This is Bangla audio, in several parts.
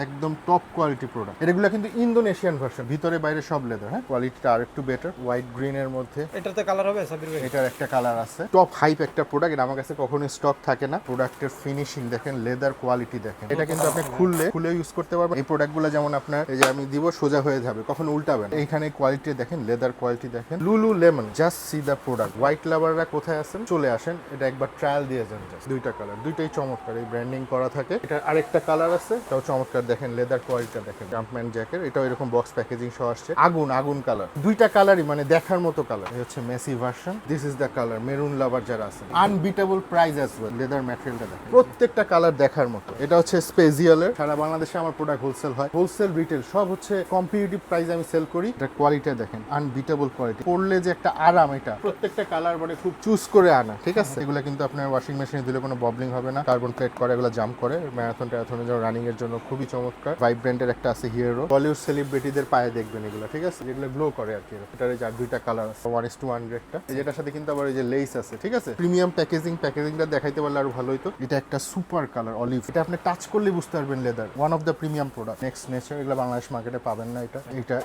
একদম টপ কোয়ালিটি প্রোডাক্ট। এগুলো কিন্তু ইন্দোনেশিয়ান ভার্সন, ভিতরে বাইরে সব লেদার। হ্যাঁ, কোয়ালিটিটা আর একটু বেটার, হোয়াইট গ্রিন এর মধ্যে। এটাতে কালার হবে সাবির ভাই? এটার একটা কালার আছে। টপ হাইপ একটা প্রোডাক্ট, এটা আমার কাছে কখনোই স্টক থাকে না। প্রোডাক্টের ফিনিশিং দেখেন, লেদার কোয়ালিটি দেখেন। এটা কিন্তু আপনি খুলে ইউজ করতে পারবেন। এই প্রোডাক্টগুলো যেমন আপনার এই যে আমি দিব সোজা হয়ে যাবে, কখনো উল্টাবেন। এইখানে কোয়ালিটি দেখেন, লেদার কোয়ালিটি দেখেন। লুলু লেমন, জাস্ট সি দা প্রোডাক্ট। হোয়াইট লাভাররা কোথায় আছেন চলে আসেন, এটা একবার ট্রায়াল দিয়ে যান। জাস্ট দুইটা কালার, দুইটাই চমৎকার। এই ব্র্যান্ডিং করা থাকে। এটার আরেকটা কালার আছে, এটাও চমৎকার। দেখেন লেদার কোয়ালিটিটা দেখেন। জাম্পম্যান জ্যাকেট, এটাও এরকম বক্স প্যাকেজিং সহ আসছে। আগুন আগুন কালার, দুইটা কালারই মানে দেখার মতো কালার। এই হচ্ছে messy version, this is the colour. Maroon lover যারা আছে, unbeatable price as well. Leather ম্যাটেরিয়ালটা দেখেন, প্রত্যেকটা কালার দেখার মতো। এটা হচ্ছে স্পেজিয়ালের। সারা বাংলাদেশে আমার প্রোডাক্ট হোলসেল হয়, হোলসেল রিটেল সব হচ্ছে কম্পিটিটিভ প্রাইস আমি সেল করি। এটা কোয়ালিটি দেখেন, আনবিটেবল কোয়ালিটি। পরলে যে একটা আরাম, এটা প্রত্যেকটা কালার মানে খুব চুজ করে আনা, ঠিক আছে। এগুলো কিন্তু আপনার ওয়াশিং মেশিনে দিলে কোনো ববলিং হবে না। কার্বন প্লেট করে, এগুলো জাম্প করে। ম্যারাথনের জন্য, রানিং এর জন্য খুবই চমৎকার। ভাইব্রেন্টের একটা আছে হিরো, বলিউড সেলিব্রিটিদের পায়ে দেখবেন এগুলো, ঠিক আছে, যেগুলো গ্লো করে আর কি। এটার এই যে দুইটা কালার আছে, 1:1 একটা। যেটার সাথে কিন্তু আবার এই যে লেস আছে, ঠিক আছে। প্রিমিয়াম প্যাকেজিংটা দেখাইতে পারলে আরো ভালো হতো। এটা একটা সুপার কালার অলিভ, এটা আপনি টাচ করলে বুঝতে পারবেন leather. One of the premium product. Next nature, এগুলো বাংলাদেশ মার্কেটে পাবেন না।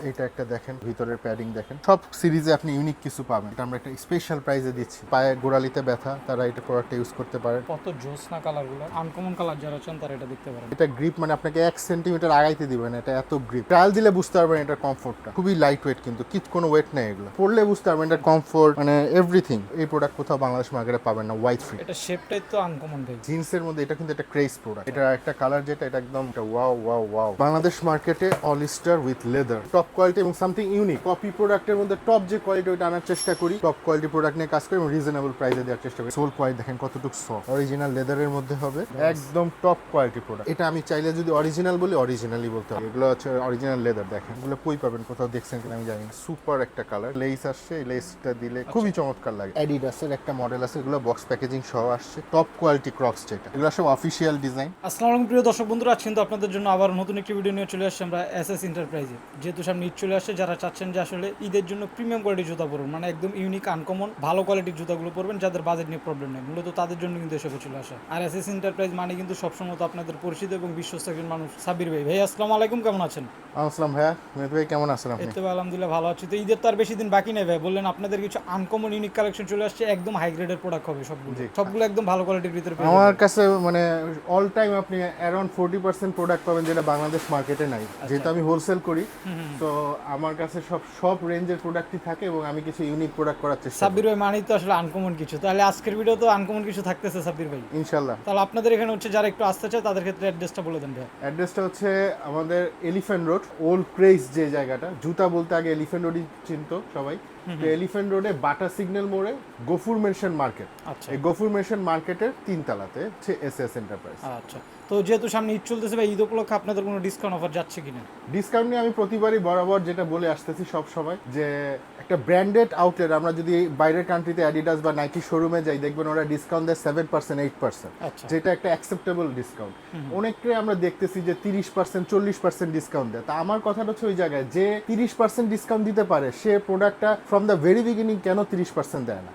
এটা একটা দেখেন, ভিতরের প্যাডিং দেখেন। সব সিরিজে আপনি ইউনিক কিছু পাবেন। এটা আমরা একটা স্পেশাল প্রাইসে দিচ্ছি। পায়ে গোড়ালিতে ব্যথা, তারা এটা প্রোডাক্টটা ইউজ করতে পারে। কত জোসনা কালারগুলো, আনকমন কালার যারা চান তারা এটা দেখতে পারেন। এটা গ্রিপ মানে আপনাকে 1 সেন্টিমিটার আগাইতে দিবেন, এটা এত গ্রিপ। ট্রায়াল দিলে বুঝতে পারবেন এটার কমফোর্টটা। খুবই লাইট ওয়েট, কিন্তু কোনো ওয়েট নেই। এগুলো পরলে বুঝতে পারবেন এটার কমফোর্ট, মানে এভরিথিং। এই প্রোডাক্ট কোথাও বাংলাদেশ মার্কেটে পাবেন না। হোয়াইট ফিট, এটা শেপটাই তো আনকমন ভাই। জিন্সের মধ্যে এটা কিন্তু একটা ক্রেজ প্রোডাক্ট। এটা একটা কালার যেটা, এটা একদম ওয়াও ওয়াও ওয়াও। বাংলাদেশ মার্কেটে All Star with leather, top quality এবং সামথিং ইউনিক। কপি প্রোডাক্টের মধ্যে টপ যে কোয়ালিটি, ওইটা আনার চেষ্টা করি। টপ কোয়ালিটি প্রোডাক্ট নিয়ে কাজ করি এবং রিজনেবল প্রাইসে দেওয়ার চেষ্টা করি। সোল কোয়ালিটি দেখেন কতটুকু সফট, অরিজিনাল লেদারের মধ্যে হবে, একদম টপ কোয়ালিটি প্রোডাক্ট। এটা আমি চাইলে যদি অরিজিনাল বলি, অরিজিনালি বলতে হবে। এগুলো হচ্ছে অরিজিনাল লেদার। দেখেন এগুলো কই পাবেন, কোথাও দেখছেন কিনা আমি জানি না। সুপার একটা কালার, লেস আসছে, এই লেসটা দিলে খুবই চমৎকার লাগে। অ্যাডিডাসের একটা মডেল আছে, এগুলো বক্স প্যাকেজিং সহ আসছে। টপ কোয়ালিটি ক্রক্স, যেটা এগুলো সব অফিসিয়াল ডিজাইন। আসসালামু আলাইকুম প্রিয় দর্শক বন্ধুরা, আজ কিন্তু আপনাদের জন্য আবার নতুন একটি ভিডিও নিয়ে চলে আসছে আমরা এসএস এন্টারপ্রাইজে। যেহেতু সামনে ঈদ চলে আসছে, যারা চাচ্ছেন যে আসলে ঈদের জন্য প্রিমিয়াম কোয়ালিটির জুতা পরবেন, মানে একদম ইউনিক আনকমন ভালো কোয়ালিটির জুতাগুলো পরবেন, যাদের বাজেট নিয়ে প্রবলেম নেই, মূলত তাদের জন্য কিন্তু এসবে চলে আসে। আর এসএস এন্টারপ্রাইজ মানে কিন্তু সবসময় তো আপনাদের পরিচিত এবং বিশ্বস্ত একজন মানুষ সাব্বির ভাই। ভাই আসসালামু আলাইকুম, কেমন আছেন? আসসালাম ভাইয়া, মেহেদ ভাই কেমন আছেন আপনি? এতে আলহামদুলিল্লাহ ভালো আছি। তো ঈদের তো আর বেশি দিন বাকি নেই ভাই, বললেন আপনাদের কিছু আনকমন ইউনিক কালেকশন চলে আসছে, একদম হাই গ্রেডের প্রোডাক্ট হবে সবগুলো একদম ভালো কোয়ালিটির ভিতরে পেয়ে আমার যাবেন। কাছে মানে অল টাইম আপনি অ্যারাউন্ড 40% প্রোডাক্ট পাবেন যেটা বাংলাদেশ মার্কেটে নাই। যেহেতু আমি হোলসেল করি, তো আমার কাছে সব রেঞ্জের প্রোডাক্টই থাকে এবং আমি কিছু ইউনিক প্রোডাক্ট করার চেষ্টা করি। সাব্বির ভাই মানেই তো আসলে আনকমন কিছু, তাহলে আজকের ভিডিও তো আনকমন কিছু থাকতেছে সাব্বির ভাই। ইনশাল্লাহ। তাহলে আপনাদের এখানে হচ্ছে যারা একটু আসতে চায় তাদের ক্ষেত্রে অ্যাড্রেসটা বলে দেন ভাই। অ্যাড্রেসটা হচ্ছে আমাদের এলিফ্যান্ট রোড, ওল্ড ক্রেজ যে জায়গাটা। জুতা বলতে আগে এলিফ্যান্ট রোডই চিনতো সবাই। তো এলিফ্যান্ট রোডে বাটা সিগন্যাল মোড়ে গফুর মেনশন মার্কেট। আচ্ছা এই গফুর মেনশন মার্কেটের 3 তলাতে হচ্ছে এসএস এন্টারপ্রাইজ। আচ্ছা, তো যেহেতু সামনে ঈদ চলতেছে ভাই, ঈদ উপলক্ষে আপনাদের কোনো ডিসকাউন্ট অফার যাচ্ছে কিনা? ডিসকাউন্ট নিয়ে আমি প্রতিবারই বরাবর যেটা বলে আসতেছি সব সময়, যে একটা ব্র্যান্ডেড আউটলেট, আমরা যদি বাইরের কান্ট্রিতে অ্যাডিডাস বা নাইকি শোরুমে যাই, দেখবেন ওরা ডিসকাউন্ট দেয় 7%, 8%, আচ্ছা যেটা একটা অ্যাকসেপ্টেবল ডিসকাউন্ট। অনেককে আমরা দেখতেছি যে 30%, 40% ডিসকাউন্ট দেয়। তা আমার কথাটা হচ্ছে ওই জায়গায়, যে 30% ডিসকাউন্ট দিতে পারে সে প্রোডাক্টটা ফ্রম দ্য ভেরি বিগিনিং কেন 30% দেয় না?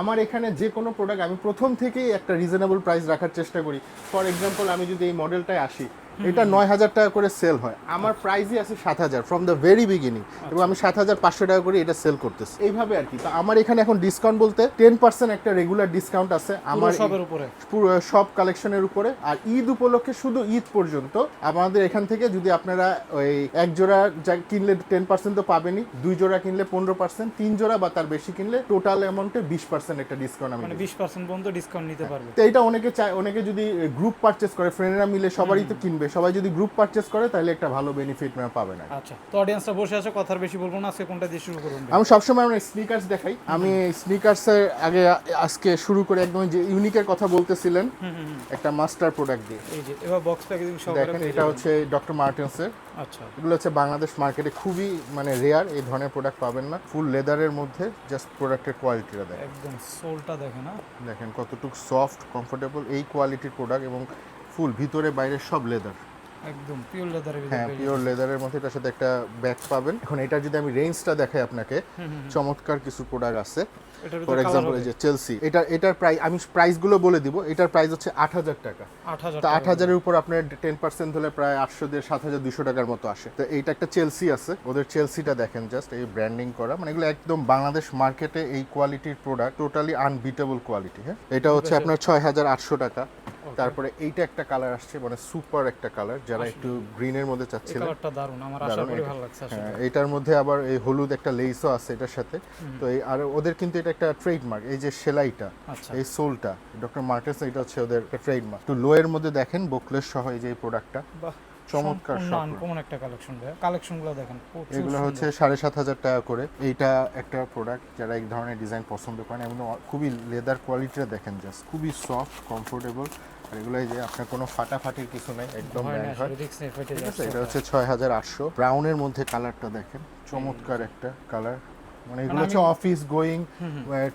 আমার এখানে যে কোনো প্রোডাক্ট আমি প্রথম থেকেই একটা রিজনেবল প্রাইস রাখার চেষ্টা করি। ফর এক্সাম্পল, আমি যদি এই মডেলটায় আসি, এটা 9,000 টাকা করে সেল হয়, আমার প্রাইসই আছে 7,000 ফ্রম দ্য ভেরি বিগিনিং, এবং আমি 7,500 টাকা করে এটা সেল করতেছি এইভাবে আর কি। তো আমার এখানে এখন ডিসকাউন্ট বলতে 10% একটা রেগুলার ডিসকাউন্ট আছে আমার সবের উপরে, পুরো সব কালেকশনের উপরে। আর ঈদ উপলক্ষে শুধু ঈদ পর্যন্ত আমাদের এখান থেকে যদি আপনারা ওই এক জোড়া কিনলে 10% তো পাবেনই, 2 জোড়া কিনলে 15%, 3 জোড়া বা তার বেশি কিনলে টোটাল অ্যামাউন্টে 20% একটা ডিসকাউন্ট আমি মানে 20% পর্যন্ত ডিসকাউন্ট নিতে পারবে। তো এইটা অনেকে চায়, অনেকে যদি গ্রুপ পারচেস করে, ফ্রেন্ডরা মিলে সবারই তো কিনবে, সবাই যদি গ্রুপ পারচেস করে তাহলে একটা ভালো বেনিফিট পাবে না। আচ্ছা, তো অডিয়েন্সটা বসে আছে, কথার বেশি বলবো না, আজকে কোনটা দিয়ে শুরু করুন? আমি সবসময় আমরা স্নিকার্স দেখাই। আমি স্নিকার্সের আগে আজকে শুরু করে একদম যে ইউনিকের কথা বলতেছিলেন, একটা মাস্টার প্রোডাক্ট দিয়ে। এই যে এবার বক্স প্যাকেজিং সহ দেখেন, এটা হচ্ছে ডক্টর মার্টেন্সের। আচ্ছা, এগুলো হচ্ছে বাংলাদেশ মার্কেটে খুবই মানে রেয়ার, এই ধরনের প্রোডাক্ট পাবেন না। ফুল লেদারের মধ্যে, জাস্ট প্রোডাক্টের কোয়ালিটিটা দেখেন, একদম সোলটা দেখেন না, দেখেন কতটুকু সফট কমফোর্টেবল এই কোয়ালিটির প্রোডাক্ট, এবং ফুল ভিতরে বাইরে সব লেদার। একদম পিওর লেদারের ভিতরে হ্যাঁ, পিওর লেদারের মধ্যে এটার সাথে একটা ব্যাগ পাবেন। এখন এটা যদি আমি রেঞ্জটা দেখাই আপনাকে, চমৎকার কিছু প্রোডাক্ট আছে। এটার ফর ভিতরে কালার এক্সাম্পল এই যে চেলসি, এটার প্রাইস আমি প্রাইসগুলো বলে দিব। এটার প্রাইস হচ্ছে 8,000 টাকা। 8000 তো 8,000-এর উপর আপনার 10% হলে প্রায় 7,200 টাকার মতো আসে। তো এইটা একটা চেলসি আছে, ওদের চেলসিটা দেখেন, জাস্ট এই ব্র্যান্ডিং করা, মানে এগুলো একদম বাংলাদেশ মার্কেটে এই কোয়ালিটির প্রোডাক্ট টোটালি আনবিটেবল কোয়ালিটি। হ্যাঁ, এটা হচ্ছে আপনার 6,800 টাকা। তারপরে এইটা একটা কালার আসছে, মানে সুপার একটা কালার, যারা একটু গ্রিনের মধ্যে এই চাচ্ছিলেন। কালারটা দারুণ, আমার আশা করি ভালো লাগছে আসলে। হ্যাঁ, এটার মধ্যে আবার এই হলুদ একটা লেসও আছে এটার সাথে। তো এই আর ওদের কিন্তু এটা একটা ট্রেডমার্ক, এই যে সেলাইটা, আচ্ছা এই সোলটা ডক্টর মার্টেন্স, এটা হচ্ছে ওদের ট্রেডমার্ক। তো লো এর মধ্যে দেখেন বোকলেস সহ এই যে এই প্রোডাক্টটা, বাহ, চমৎকার সম্পূর্ণ সব। আনকমন একটা কালেকশন ভাই। কালেকশনগুলো দেখেন প্রচুর এগুলো সুন্দর। হচ্ছে 7,500 টাকা করে। এইটা একটা প্রোডাক্ট, যারা এই ধরনের ডিজাইন পছন্দ করেন, এবং খুবই লেদার কোয়ালিটিটা দেখেন, জাস্ট খুবই সফট কমফোর্টেবল। আর এগুলো এই যে আপনার কোনো ফাটাফাটির কিছু নেই, একদম হয় না ব্র্যান্ড হয়। আসলে, রিস্ক নেই, ফেটে ঠিক আছে, যাচ্ছে। এটা হচ্ছে 6,800। ব্রাউনের মধ্যে কালারটা দেখেন, চমৎকার একটা কালার। মানে এগুলো হচ্ছে অফিস গোয়িং,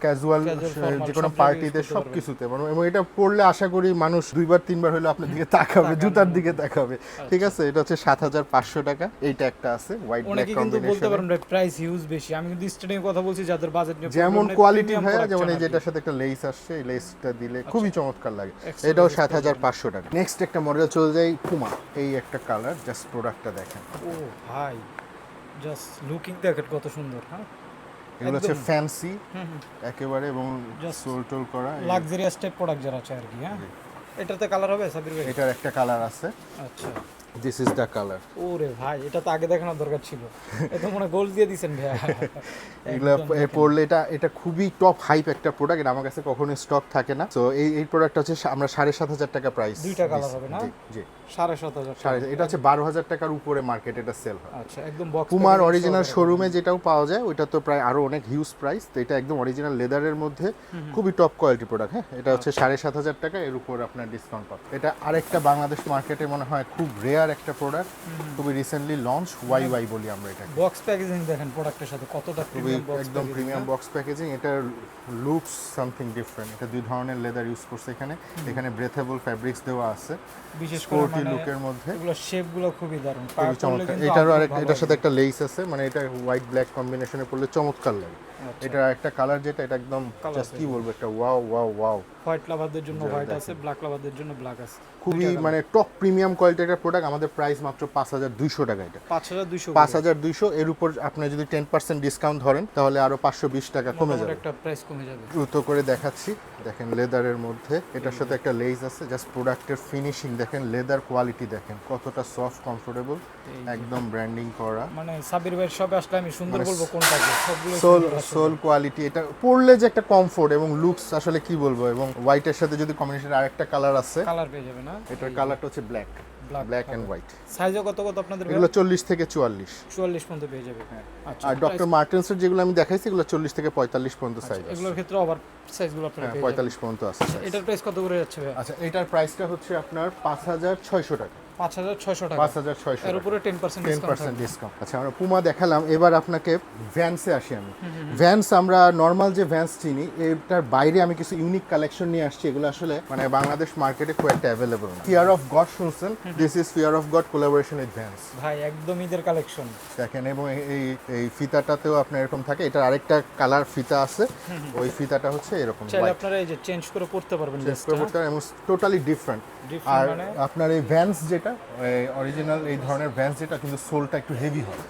ক্যাজুয়াল, formal যে কোনো সব জায়গায় পার্টিতে use করতে সব পারবেন। কিছুতে, মানে এবং এটা পড়লে আশা করি মানুষ 2-3 বার হলো আপনার দিকে তাকাবে, জুতার দিকে তাকাবে। ঠিক আছে, এটা হচ্ছে 7,500 টাকা। এইটা একটা আছে হোয়াইট ব্ল্যাক অনেকে কিন্তু বলতে কম্বিনেশন, পারেন প্রাইস হিউজ বেশি। আমি কিন্তু স্টুডেন্টের কথা বলছি যাদের বাজেট নিয়ে যেমন problem নেই, কোয়ালিটি premium ভাইয়া, product যেমন চান এই আর কি। যেটার সাথে একটা লেস আসছে, এই লেসটা দিলে খুবই চমৎকার লাগে। Extra এটাও lace 7,500 টাকা। নেক্সট একটা মডেল চলে যাই পুমা, এই একটা কালার, জাস্ট প্রোডাক্টটা দেখেন। ও ভাই, জাস্ট লুকিং দেখেন কত সুন্দর। হ্যাঁ, এগুলো হচ্ছে একদম। ফ্যান্সি একেবারে, এবং Just সোল টোল করা। লাক্সারিয়াস টাইপ প্রোডাক্ট যারা আছে আর কি। হ্যাঁ, এটাতে কালার হবে সাবির ভাই? এটার একটা কালার আছে, আচ্ছা, দিস ইজ দ্য কালার। ওরে ভাই, এটা তো আগে দেখানোর দরকার ছিল। এটা মনে গোল দিয়ে দিছেন ভাই। এগুলো পড়লে এটা খুবই টপ হাইপ একটা প্রোডাক্ট, এটা আমার কাছে কখনো স্টক থাকে না। তো এই প্রোডাক্টটা হচ্ছে আমরা 7,500 টাকা প্রাইস। দুইটা কালার হবে না? জি, 7,500। এটা হচ্ছে 12,000 টাকার উপরে মার্কেট এটা সেল হয়। আচ্ছা, একদম বক্স পুমার অরিজিনাল শোরুমে যেটাও পাওয়া যায় ওইটা তো প্রায় আরো অনেক হিউজ প্রাইস। তো এটা একদম অরিজিনাল লেদারের মধ্যে খুবই টপ কোয়ালিটি প্রোডাক্ট। হ্যাঁ, এটা হচ্ছে 7,500 টাকা, এর উপর আপনার ডিসকাউন্ট পাবেন। এটা আরেকটা বাংলাদেশ মার্কেটে মনে হয় খুব রেয়ার একটা প্রোডাক্ট, খুবই রিসেন্টলি লঞ্চ, ওয়াই বলি আমরা এটাকে। বক্স প্যাকেজিং দেখেন প্রোডাক্টের সাথে কতটা খুবই প্রিমিয়াম বক্স, একদম প্রিমিয়াম বক্স প্যাকেজিং। এটার লুকস সামথিং ডিফারেন্ট। এটা দুই ধরনের লেদার ইউজ করছে এখানে ব্রেথেবল ফ্যাব্রিক্স দেওয়া আছে, বিশেষ করে স্পোর্টি মানে লুকের মধ্যে, এগুলো শেপগুলো খুবই দারুণ। খুবই চমৎকার। এটারও এটার সাথে একটা লেস আছে, মানে এটা হোয়াইট ব্ল্যাক কম্বিনেশনে পড়লে চমৎকার লাগে। এটা একটা কালার যেটা, এটা একদম জাস্ট কি বলবো, একটা ওয়াও ওয়াও ওয়াও। হোয়াইট লাভারদের জন্য হোয়াইট আছে, ব্ল্যাক লাভারদের জন্য ব্ল্যাক আছে। খুবই মানে টপ প্রিমিয়াম কোয়ালিটির একটা প্রোডাক্ট। আমাদের প্রাইস মাত্র 5,200 টাকা। এটা 5,200। 5,200, এর উপর আপনি যদি 10% ডিসকাউন্ট ধরেন তাহলে আরো 520 টাকা কমে যাবে। একটা প্রাইস কমে যাবে। দ্রুত করে দেখাচ্ছি, দেখেন লেদারের মধ্যে এটার সাথে একটা লেস আছে, জাস্ট প্রোডাক্টের ফিনিশিং দেখেন, লেদার কোয়ালিটি দেখেন কতটা সফট কমফোর্টেবল, একদম ব্র্যান্ডিং করা। মানে সাবির ভাইয়ের শপে আসলে আমি সুন্দর বলবো কোনটাকে, সবগুলো সোল কোয়ালিটি, এটা পরলে যে একটা কমফোর্ট এবং লুকস, আসলে কি বলবো। এবং হোয়াইটের সাথে যদি কম্বিনেশন আরেকটা কালার আছে, কালার পেয়ে যাবে না? এটার কালারটা হচ্ছে ব্ল্যাক এন্ড হোয়াইট। সাইজও কত কত আপনাদের? এগুলো 40 থেকে 44। 44 পর্যন্ত পেয়ে যাবে। আচ্ছা, আর ডক্টর মার্টেন্সের যেগুলো আমি দেখাইছি এগুলো 40 থেকে 45 পর্যন্ত সাইজ আছে। এগুলোর ক্ষেত্রে আবার সাইজগুলো আপনারা পেয়ে যাবেন। 45 পর্যন্ত আছে size। এটার প্রাইস কত করে যাচ্ছে ভাই? আচ্ছা, এটার প্রাইসটা হচ্ছে আপনার 5,600 টাকা। 5,600 টাকা। 5,600 এর উপরে 10% ডিসকাউন্ট 10% ডিসকাউন্ট। আচ্ছা, আমরা পুমা দেখালাম, এবার আপনাকে ভ্যান্সে আসি আমি। ভ্যান্স, আমরা নর্মাল যে ভ্যান্স চিনি এটার বাইরে আমি কিছু ইউনিক কালেকশন নিয়ে আসছি। এগুলো আসলে মানে বাংলাদেশ মার্কেটে খুব একটা অ্যাভেলেবল না। ফিয়ার অফ গড শুনছেন, this is fear of god collaboration with Vance. ভাই একদম ঈদের কালেকশন দেখেন, এবং এই ফিতাটাতেও আপনার এরকম থাকে। এটার আরেকটা কালার ফিতা আছে, ওই ফিতাটা হচ্ছে এরকম চাইলে আপনারা এই যে চেঞ্জ করে পড়তে পারবেন। এবং টোটালি ডিফারেন্ট। আর মানে আপনার এই ভ্যান্স যেটা অরিজিনাল, এই ধরনের ভ্যান্স যেটা কিন্তু সোলটা একটু হেভি হয়।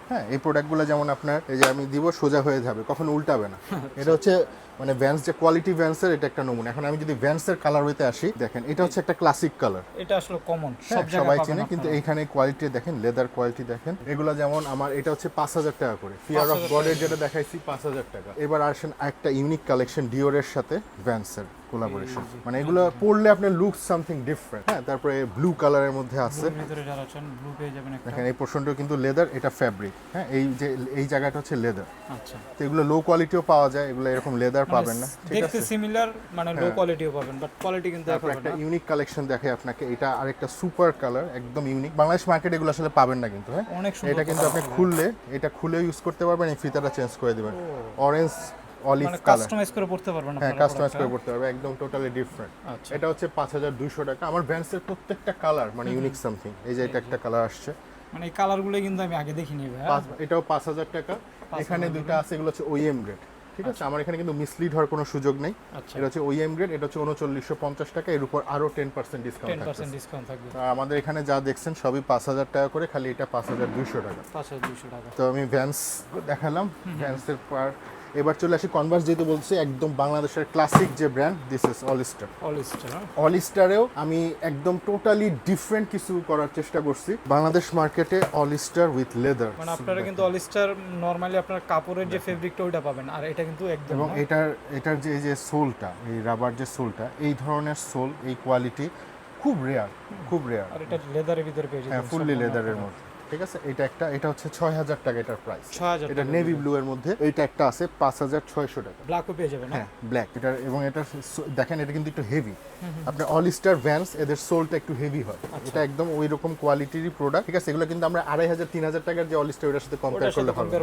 হ্যাঁ, এই প্রোডাক্টগুলো যেমন আপনার এই যে আমি দিব, সোজা হয়ে যাবে, কখনো উল্টাবে না। এটা হচ্ছে মানে ভ্যান্স যে কোয়ালিটি ভ্যান্সের, এটা একটা নমুনা। এখন আমি যদি ভ্যান্সের কালার হইতে আসি, দেখেন এটা হচ্ছে একটা ক্লাসিক কালার, এটা আসলে কমন, সব সবাই জায়গায় চেনে, পাবেন। কিন্তু এইখানে কোয়ালিটি দেখেন, লেদার কোয়ালিটি দেখেন। এগুলো যেমন আমার এটা হচ্ছে 5,000 টাকা করে। ফিয়ার অফ গডের যেটা দেখাইছি 5,000 টাকা। এবার আসেন একটা ইউনিক কালেকশন ডিওরের সাথে ভ্যান্সের কোলাবোরেশন, মানে এগুলো পরলে আপনার লুক সামথিং ডিফারেন্ট। হ্যাঁ, তারপরে ব্লু কালারের মধ্যে আছে, ভিতরে যারা চান ব্লু পেয়ে যাবেন একটা। দেখেন এই পোর্শনটাও কিন্তু লেদার, এটা ফ্যাব্রিক। হ্যাঁ, এই জায়গাটা হচ্ছে লেদার। আচ্ছা, তো এগুলো লো কোয়ালিটিও পাওয়া যায়, এগুলো এরকম লেদার পাবেন না। ঠিক দেখতে আছে, সিমিলার, মানে লো কোয়ালিটিও পাবেন, বাট কোয়ালিটি কিন্তু তারপর একই একটা হবে না। ইউনিক কালেকশন দেখে আপনাকে, এটা আরেকটা সুপার কালার, একদম ইউনিক। বাংলাদেশ মার্কেটে এগুলো আসলে পাবেন না কিন্তু। হ্যাঁ, অনেক সুন্দর। এটা কিন্তু আপনি এটা খুলে ইউজ করতে পারবেন, এই ফিতাটা চেঞ্জ করে দিবেন। অলিভ মানে কালার। কাস্টমাইজ করে পড়তে পারবেন হ্যাঁ, আপনারা কাস্টমাইজ করে প্রোডাক্টটা। করতে পারবে, একদম টোটালি ডিফারেন্ট। আচ্ছা। এটা হচ্ছে 5200 টাকা। আমার ভ্যান্সের প্রত্যেকটা কালার মানে ইউনিক সামথিং। এই যে এটা একটা কালার আসছে, মানে এই কালারগুলো কিন্তু আমি আগে দেখিনি ভাই। এটাও 5000 টাকা। এখানে দুইটা আছে, এগুলো হচ্ছে ওইএম গ্রেড, ঠিক আছে? আমার এখানে কিন্তু মিসলিড হওয়ার কোনো সুযোগ নেই। আচ্ছা, এটা হচ্ছে ওইএম গ্রেড, এটা হচ্ছে 3950 টাকা, এর উপর আরো 10% ডিসকাউন্ট 10% থাকবে। ডিসকাউন্ট থাকবে। আমাদের এখানে যা দেখছেন সবই 5000 টাকা করে, খালি এটা 5200 টাকা। 5200 টাকা। তো আমি ভ্যান্স দেখালাম, ভ্যান্সের পর এবার চলে আসি কনভার্স, যেহেতু বলছি একদম বাংলাদেশের ক্লাসিক যে ব্র্যান্ড, দিস ইজ অলিস্টার। অলিস্টার, হ্যাঁ? অলিস্টারেও আমি একদম টোটালি ডিফারেন্ট কিছু করার চেষ্টা করছি বাংলাদেশ মার্কেটে। অলিস্টার উইথ লেদার, মানে আপনারা কিন্তু অলিস্টার নরমালি আপনার কাপড়ের যে ফেব্রিকটা ওইটা পাবেন, আর এটা কিন্তু একদম এবং এটার যে এই যে সোলটা, এই রাবার যে সোলটা, এই ধরনের সোল, এই কোয়ালিটি খুব রেয়ার, খুব রেয়ার। আর এটা লেদারের ভিতরে পেয়ে হ্যাঁ, যাবেন, ফুললি লেদারের মধ্যে, ঠিক আছে? এটা হচ্ছে 6000 টাকা এটার প্রাইস। 6000 এটা নেভি ব্লু এর মধ্যে, এইটা একটা আছে 5600 টাকা। ব্ল্যাকও পেয়ে যাবেন, হ্যাঁ, ব্ল্যাক। এবং এটা দেখেন, এটা কিন্তু একটু হেভি। আপনার অলিস্টার ভ্যান্স এদের সোলটা একটু হেভি হয়, এটা একদম ওই রকম কোয়ালিটিরই প্রোডাক্ট, ঠিক আছে? এগুলো কিন্তু আমরা 2500-3000 টাকার যে অলিস্টার, ওটার সাথে কম্পেয়ার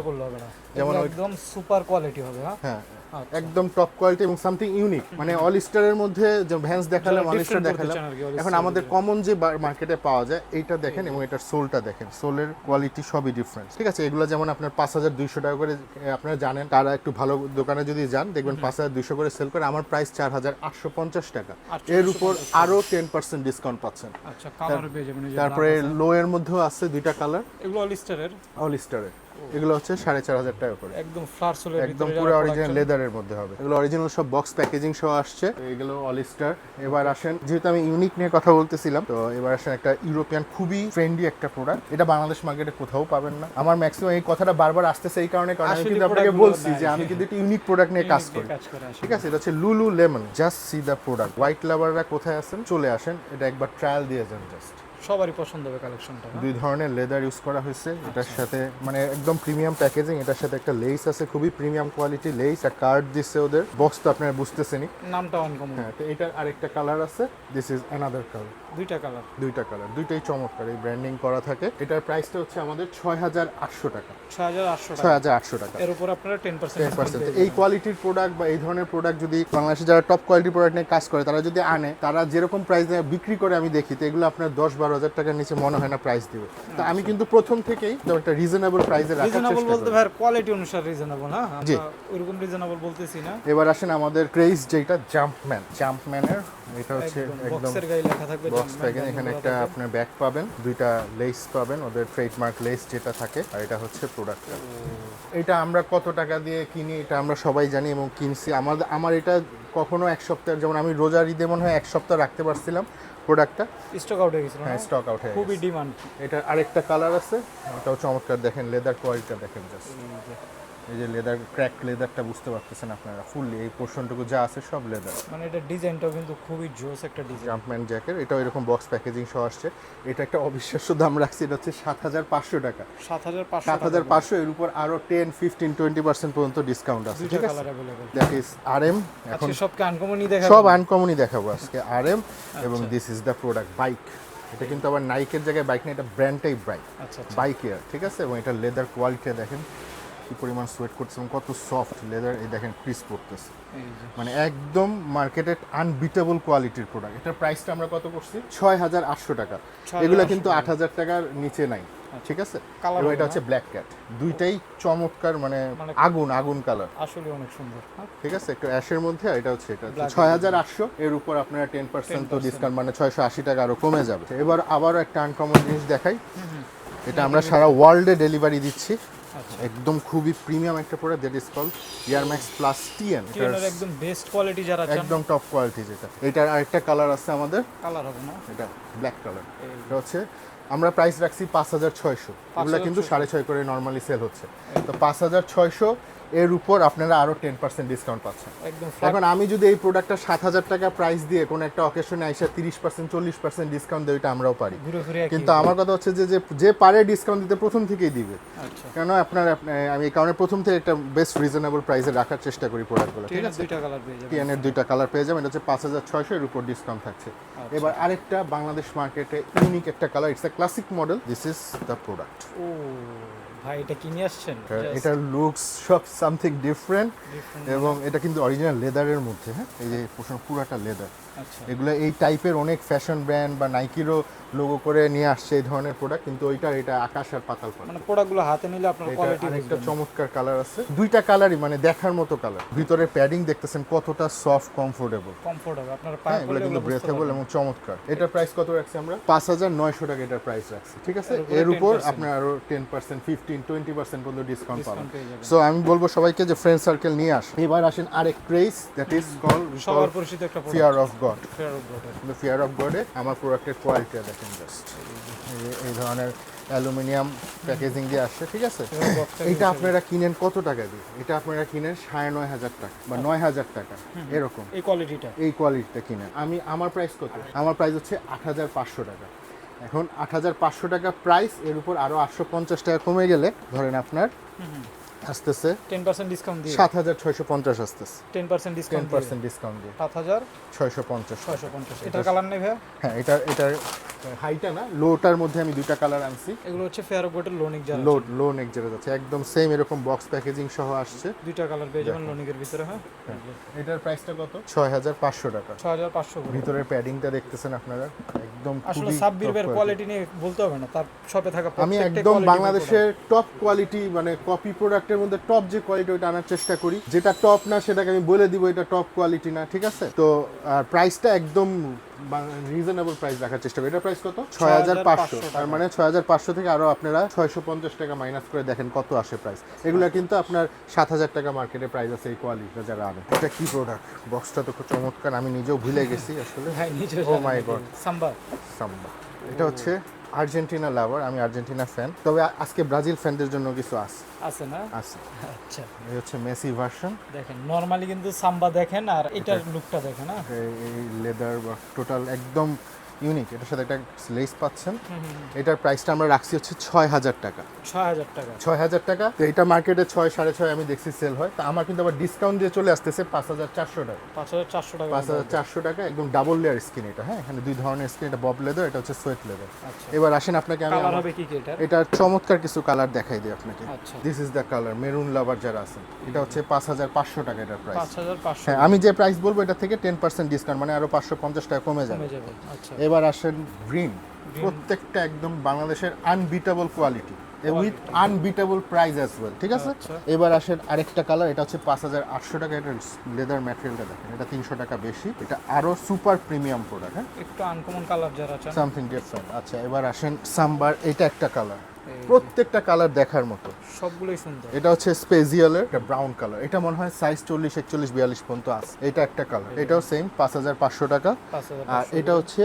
করলে হবে না। যেমন একদম সুপার কোয়ালিটি হবে, হ্যাঁ? হ্যাঁ, আচ্ছা। একদম টপ কোয়ালিটি এবং সামথিং ইউনিক। মানে অলিস্টারের মধ্যে যে ভ্যান্স দেখালাম, যারা অলিস্টার different করতে দেখালাম, চান আর কি, এখন আমাদের কমন যে মার্কেটে পাওয়া যায় এইটা দেখেন, এবং এটার সোলটা দেখেন, সোলের কোয়ালিটি সবই ডিফারেন্ট, ঠিক আছে? এগুলো যেমন আপনার 5200 টাকা করে, আপনারা জানেন, তারা একটু ভালো দোকানে যদি যান দেখবেন 5200 করে সেল করে। আমার প্রাইস 4850 টাকা, এর উপর আরো 10% ডিসকাউন্ট পাচ্ছেন। আচ্ছা, কালার পেয়ে যাবেন। এই যে তারপরে black আছে। লো এর মধ্যেও আছে দুইটা কালার, এগুলো অলিস্টারের অলিস্টারের। এগুলো হচ্ছে 4500 টাকা করে, একদম ফ্লার সোলের একদম ভিতরে পুরো যারা অরিজিনাল product লেদারের মধ্যে হবে। এগুলো অরিজিনাল সব বক্স প্যাকেজিং সহ আসছে। এগুলো অলিস্টার। এবার আসেন, যেহেতু আমি ইউনিক নিয়ে কথা বলতেছিলাম, তো এবার আসেন একটা ইউরোপিয়ান খুবই ফ্রেন্ডলি একটা প্রোডাক্ট, এটা বাংলাদেশ মার্কেটে কোথাও পাবেন না। আমার ম্যাক্সিমাম এই কথাটা বারবার আসতেছে এই কারণে, কারণ আমি আসলে কিন্তু আপনাকে product গুলো বলছি নাই। যে আমি কিন্তু একটা ইউনিক প্রোডাক্ট নিয়ে কাজ করি, কাজ করে আসে। ঠিক আছে? এটা হচ্ছে Lululemon. Just see the product. White লাভাররা কোথায় আছেন, চলে আসেন, এটা একবার ট্রায়াল দিয়ে যান জাস্ট। সবারই পছন্দ হবে কালেকশনটা। দুই ধরনের লেদার ইউজ করা হয়েছে এটার সাথে, মানে একদম প্রিমিয়াম প্যাকেজিং। এটার সাথে একটা লেস আছে, খুবই প্রিমিয়াম কোয়ালিটি লেস, একটা কার্ড দিচ্ছে ওদের। বক্স তো আপনারা বুঝতেছেনই। নামটা অনকমন। হ্যাঁ, তো এটার আরেকটা কালার আছে, দিস ইজ অ্যানাদার কালার। দুইটা কালার। দুইটা কালার, দুইটাই চমৎকার, এই ব্র্যান্ডিং করা থাকে। এটার প্রাইসটা হচ্ছে আমাদের 6800 টাকা। 6800 টাকা। 6800 টাকা, এর উপর আপনারা 10% 10%। এই কোয়ালিটির প্রোডাক্ট বা এই ধরনের প্রোডাক্ট যদি বাংলাদেশে যারা টপ কোয়ালিটির প্রোডাক্ট নিয়ে কাজ করে, তারা যদি আনে, তারা যেরকম প্রাইসে বিক্রি করে আমি দেখি, তো এগুলো আপনার 10-12 হাজার টাকার নিচে মনে হয় না প্রাইস দিবে। তো আমি কিন্তু প্রথম থেকেই একটা রিজনেবল প্রাইসে রাখার রিজনেবল চেষ্টা বলতে করি। ভাই কোয়ালিটি অনুসারে রিজনেবল, হ্যাঁ? জি। আমরা ওইরকম রিজনেবল বলতেছি না। এবার আসেন আমাদের ক্রেজ যেটা জাম্পম্যানের, এটা হচ্ছে একদম বক্সের গায়ে লেখা থাকবে বক্স Jumpman প্যাকেজ। brand এখানে গুলো একটা থাকবে। আপনার ব্যাগ পাবেন, দুইটা লেস পাবেন, ওদের ট্রেডমার্ক লেস যেটা থাকে, আর এটা হচ্ছে প্রোডাক্টটা। এটা আমরা কত টাকা দিয়ে কিনি এটা আমরা সবাই জানি এবং কিনছি। আমার এটা কখনো এক সপ্তাহ, যেমন আমি রোজার ঈদে মনে হয় এক সপ্তাহ রাখতে পারছিলাম প্রোডাক্টটা। স্টক আউট হয়ে গেছিল, হ্যাঁ, না? স্টক আউট হয়ে খুবই গেছে। ডিমান্ড। এটা আরেকটা কালার আছে, এটাও চমৎকার। দেখেন লেদার কোয়ালিটিটা দেখেন জাস্ট, এই যে লেদার, ক্র্যাক লেদারটা বুঝতে পারতেছেন আপনারা, ফুললি এই পোর্শনটুকু যা আছে সব লেদার। মানে এটা ডিজাইনটাও কিন্তু খুবই জোস একটা ডিজাইন। জাম্পম্যান জ্যাকেট, এটাও এরকম বক্স প্যাকেজিং সহ আসছে। এটা একটা অবিশ্বাস্য দাম রাখছি, এটা হচ্ছে 7500 টাকা। 7500 7500, এর উপর আরো 10-15-20% পর্যন্ত ডিসকাউন্ট আছে, দুইটা ঠিক আছে? Colour available. That is RM. এখন আজকে সবকে আনকমনই দেখাবো। সব আনকমনই দেখাবো আজকে, আরএম। এবং this is the product, bike. এটা কিন্তু আবার নাইকের জায়গায় বাইক না, এটা ব্র্যান্ডটাই বাইক, আচ্ছা আচ্ছা। বাইকের, ঠিক আছে? এবং এটা লেদার কোয়ালিটি দেখেন কি পরিমাণ সোয়েট করতেছে এবং কত সফট লেদার, এই দেখেন ক্রিস পড়তেছে, এই যে মানে একদম মার্কেটের আনবিটেবল কোয়ালিটির প্রোডাক্ট। এটার প্রাইসটা আমরা কত করছি? 6800 টাকা। 6800 এগুলো কিন্তু 8000 টাকার নিচে নাই, ঠিক আছে? Colour এবং হবে এটা না? হচ্ছে ব্ল্যাক ক্যাট, দুইটাই চমৎকার, মানে আগুন আগুন কালার, আসলে অনেক সুন্দর, হ্যাঁ? ঠিক আছে? একটু অ্যাশের মধ্যে, আর এটা হচ্ছে 6800, এর উপর আপনারা 10% তো ডিসকাউন্ট, মানে 680 টাকা আরো কমে যাবে। এবার আবারও একটা আনকমন জিনিস দেখাই, এটা আমরা সারা ওয়ার্ল্ডে ডেলিভারি দিচ্ছি। আচ্ছা। একদম খুবই প্রিমিয়াম একটা product, that is called Air Max Plus TN. টিএনের একদম বেস্ট কোয়ালিটি যারা চান, একদম টপ কোয়ালিটি যেটা। এটার আরেকটা কালার আছে আমাদের, কালার হবে না? এটা ব্ল্যাক কালার। এটা হচ্ছে আমরা প্রাইস রাখছি 5600, এগুলো কিন্তু 6.5 করে নর্মালি সেল হচ্ছে। তো 5600 এর উপর আপনারা আরো 10% ডিসকাউন্ট পাচ্ছেন। একদম এখন আমি যদি এই প্রোডাক্টটা 7000 টাকা প্রাইস দিয়ে কোনো একটা অকেশনে আইসা 30% 40% ডিসকাউন্ট দেয়, এটা আমরাও পারি। ঘুরে ঘুরে একই। কিন্তু আমার কথা হচ্ছে যে পারে ডিসকাউন্ট দিতে প্রথম থেকেই দিবে। আচ্ছা। কেন আমি এই কারণে প্রথম থেকে একটা বেস্ট রিজনেবল প্রাইসে রাখার চেষ্টা করি প্রোডাক্টগুলো, ঠিক টিএনের আছে? দুইটা কালার পেয়ে যাবেন। টিএনের দুইটা কালার পেয়ে যাবেন, এটা হচ্ছে 5600, এর উপর ডিসকাউন্ট থাকছে। এবার আরেকটা বাংলাদেশ মার্কেটে ইউনিক একটা colour, it's a classic model, this is the product. ও ভাই এটা কিনে আসছেন এটার লুকস সব সামথিং ডিফারেন্ট এবং এটা কিন্তু অরিজিনাল লেদারের মধ্যে, হ্যাঁ এই যে পুরাটা লেদার। আচ্ছা এগুলো এই টাইপের অনেক ফ্যাশন ব্র্যান্ড বা নাইকিরও লোগো করে নিয়ে আসছে এই ধরনের প্রোডাক্ট, কিন্তু এটা আকাশ আর পাতাল পাতাল। মানে প্রোডাক্টগুলো হাতে নিলে আপনার এটা কোয়ালিটি আরেকটা চমৎকার কালার আছে, দুইটা কালারই মানে দেখার মতো কালার। ভিতরে প্যাডিং দেখতেছেন কতটা সফট কমফোর্টেবল, কমফোর্টেবল আপনার হ্যাঁ পায়ে এগুলো কিন্তু ব্রেথেবল এবং চমৎকার। এটার প্রাইস কত রাখছি আমরা? 5,900 টাকা এটার প্রাইস রাখছি, ঠিক আছে। এর উপর আপনার আরো 10%, 15-20% পর্যন্ত ডিসকাউন্ট পাবেন। সো আমি বলবো সবাইকে যে ফ্রেন্ড সার্কেল নিয়ে আস। এবার আসেন আরেক ক্রেজ, দ্যাট ইজ কল সবার পরিচিত একটা fear of god. Fair of god কিন্তু ফিয়ার অফ গডে আমার প্রোডাক্টের কোয়ালিটি দেখেন জাস্ট, এই ধরনের অ্যালুমিনিয়াম প্যাকেজিং দিয়ে আসছে, ঠিক আছে। এটা আপনারা কিনেন কত টাকা দিয়ে? এটা আপনারা কিনেন 9,500 টাকা বা 9,000 টাকা এরকম, এই কোয়ালিটিটা এই কোয়ালিটিটা কিনেন। আমার প্রাইস কত? আমার প্রাইস হচ্ছে 8,500 টাকা। এখন 8,500 টাকা প্রাইস, এর উপর আরো 850 টাকা কমে গেলে ধরেন আপনার আসতেছে 10% ডিসকাউন্ট দিয়ে 7,650 আসতেছে, 10% ডিসকাউন্ট 10% ডিসকাউন্ট দিয়ে 7,650 650। এটার কালার নেই ভাই? হ্যাঁ এটার হাইটা না লোটার মধ্যে আমি দুইটা কালার আনছি। এগুলো হচ্ছে ফেয়ার অফ গডের লোনিক যারা লো নেক যেটা যাচ্ছে একদম সেম এরকম বক্স প্যাকেজিং সহ আসছে, দুইটা কালার পেয়ে যাবেন লোনিকের ভিতরে। হ্যাঁ এটার প্রাইসটা কত? 6,500 টাকা। 6,500 করে। ভিতরের প্যাডিংটা দেখতেছেন আপনারা একদম আসলে খুবই সাব্বির top ভাইয়ের quality। কোয়ালিটি নিয়ে বলতে হবে না, তার শপে থাকা আমি প্রত্যেকটা একদম quality বাংলাদেশের টপ কোয়ালিটি মানে কপি প্রোডাক্টের মধ্যে টপ যে কোয়ালিটি ওইটা আনার চেষ্টা করি। যেটা টপ না সেটাকে আমি বলে দিব এটা টপ কোয়ালিটি না, ঠিক আছে। তো প্রাইসটা একদম রিজনেবল প্রাইস রাখার চেষ্টা করি। এটা প্রাইস কত? 6,500। তার মানে 6,500 থেকে আরো আপনারা 650 টাকা মাইনাস করে দেখেন কত আসে প্রাইস। এগুলা কিন্তু আপনার 7,000 টাকা মার্কেটে প্রাইস আছে এই কোয়ালিটিটা যারা আনে। এটা কি প্রোডাক্ট? বক্সটা তো খুব চমৎকার, আমি নিজেও ভুলে গেছি আসলে। ভাই নিচে ও মাই গড, সাম্বা সাম্বা। এটা হচ্ছে আর্জেন্টিনা লাভার, আমি আর্জেন্টিনা ফ্যান, তবে আজকে ব্রাজিল ফ্যানদের জন্য কিছু আছে না? আছে। আচ্ছা এই হচ্ছে মেসি ভার্সন। দেখেন নরমালি কিন্তু সাম্বা দেখেন আর এটার লুকটা দেখেন। হ্যাঁ এই লেদার বা টোটাল একদম ইউনিক। এটার সাথে একটা লেস পাচ্ছেন। এটার প্রাইসটা আমরা রাখছি হচ্ছে 6,000 টাকা। 6,000 টাকা 6,000 টাকা। তো এটা মার্কেটে 6-6.5 আমি দেখছি সেল হয়, তা আমার কিন্তু আবার ডিসকাউন্ট দিয়ে চলে আসতেছে 5,400 টাকা। 5,400 টাকা 5,400 টাকা একদম ডাবল লেয়ার স্কিন এটা। হ্যাঁ এখানে দুই ধরনের স্কিন, এটা বব লেদার, এটা হচ্ছে সোয়েট লেদার। আচ্ছা এবার আসেন আপনাকে আমি কালার হবে কি কি এটার? এটা চমৎকার কিছু কালার দেখাই দিই আপনাকে। আচ্ছা this is the colour, maroon lover যারা আছেন। এটা হচ্ছে 5,500 টাকা এটার প্রাইস। 5,500 হ্যাঁ আমি যে প্রাইস বলবো এটা থেকে 10% ডিসকাউন্ট মানে আরো 550 টাকা কমে যাবে। কমে যাবে। আচ্ছা এবার আসেন গ্রিন, প্রত্যেকটা একদম বাংলাদেশের unbeatable quality with unbeatable price as well, ঠিক আছে। আচ্ছা। এবার আসেন আরেকটা কালার, এটা হচ্ছে 5,800 টাকা। এটা লেদার ম্যাটেরিয়ালটা দেখেন, এটা 300 টাকা বেশি, এটা আরো সুপার প্রিমিয়াম প্রোডাক্ট। হ্যাঁ একটু আনকমন কালার যারা চান সামথিং ডিফারেন্ট। আচ্ছা এবার আসেন সাম্বার, এটা একটা কালার, প্রত্যেকটা কালার দেখার মতো, সবগুলোই সুন্দর। এটা হচ্ছে স্পেজিয়ালের একটা ব্রাউন কালার, এটা মনে হয় সাইজ 40, 41, 42 পর্যন্ত আছে। এটা একটা কালার, এটাও সেম 5,500 টাকা। 5,500 আর এটা হচ্ছে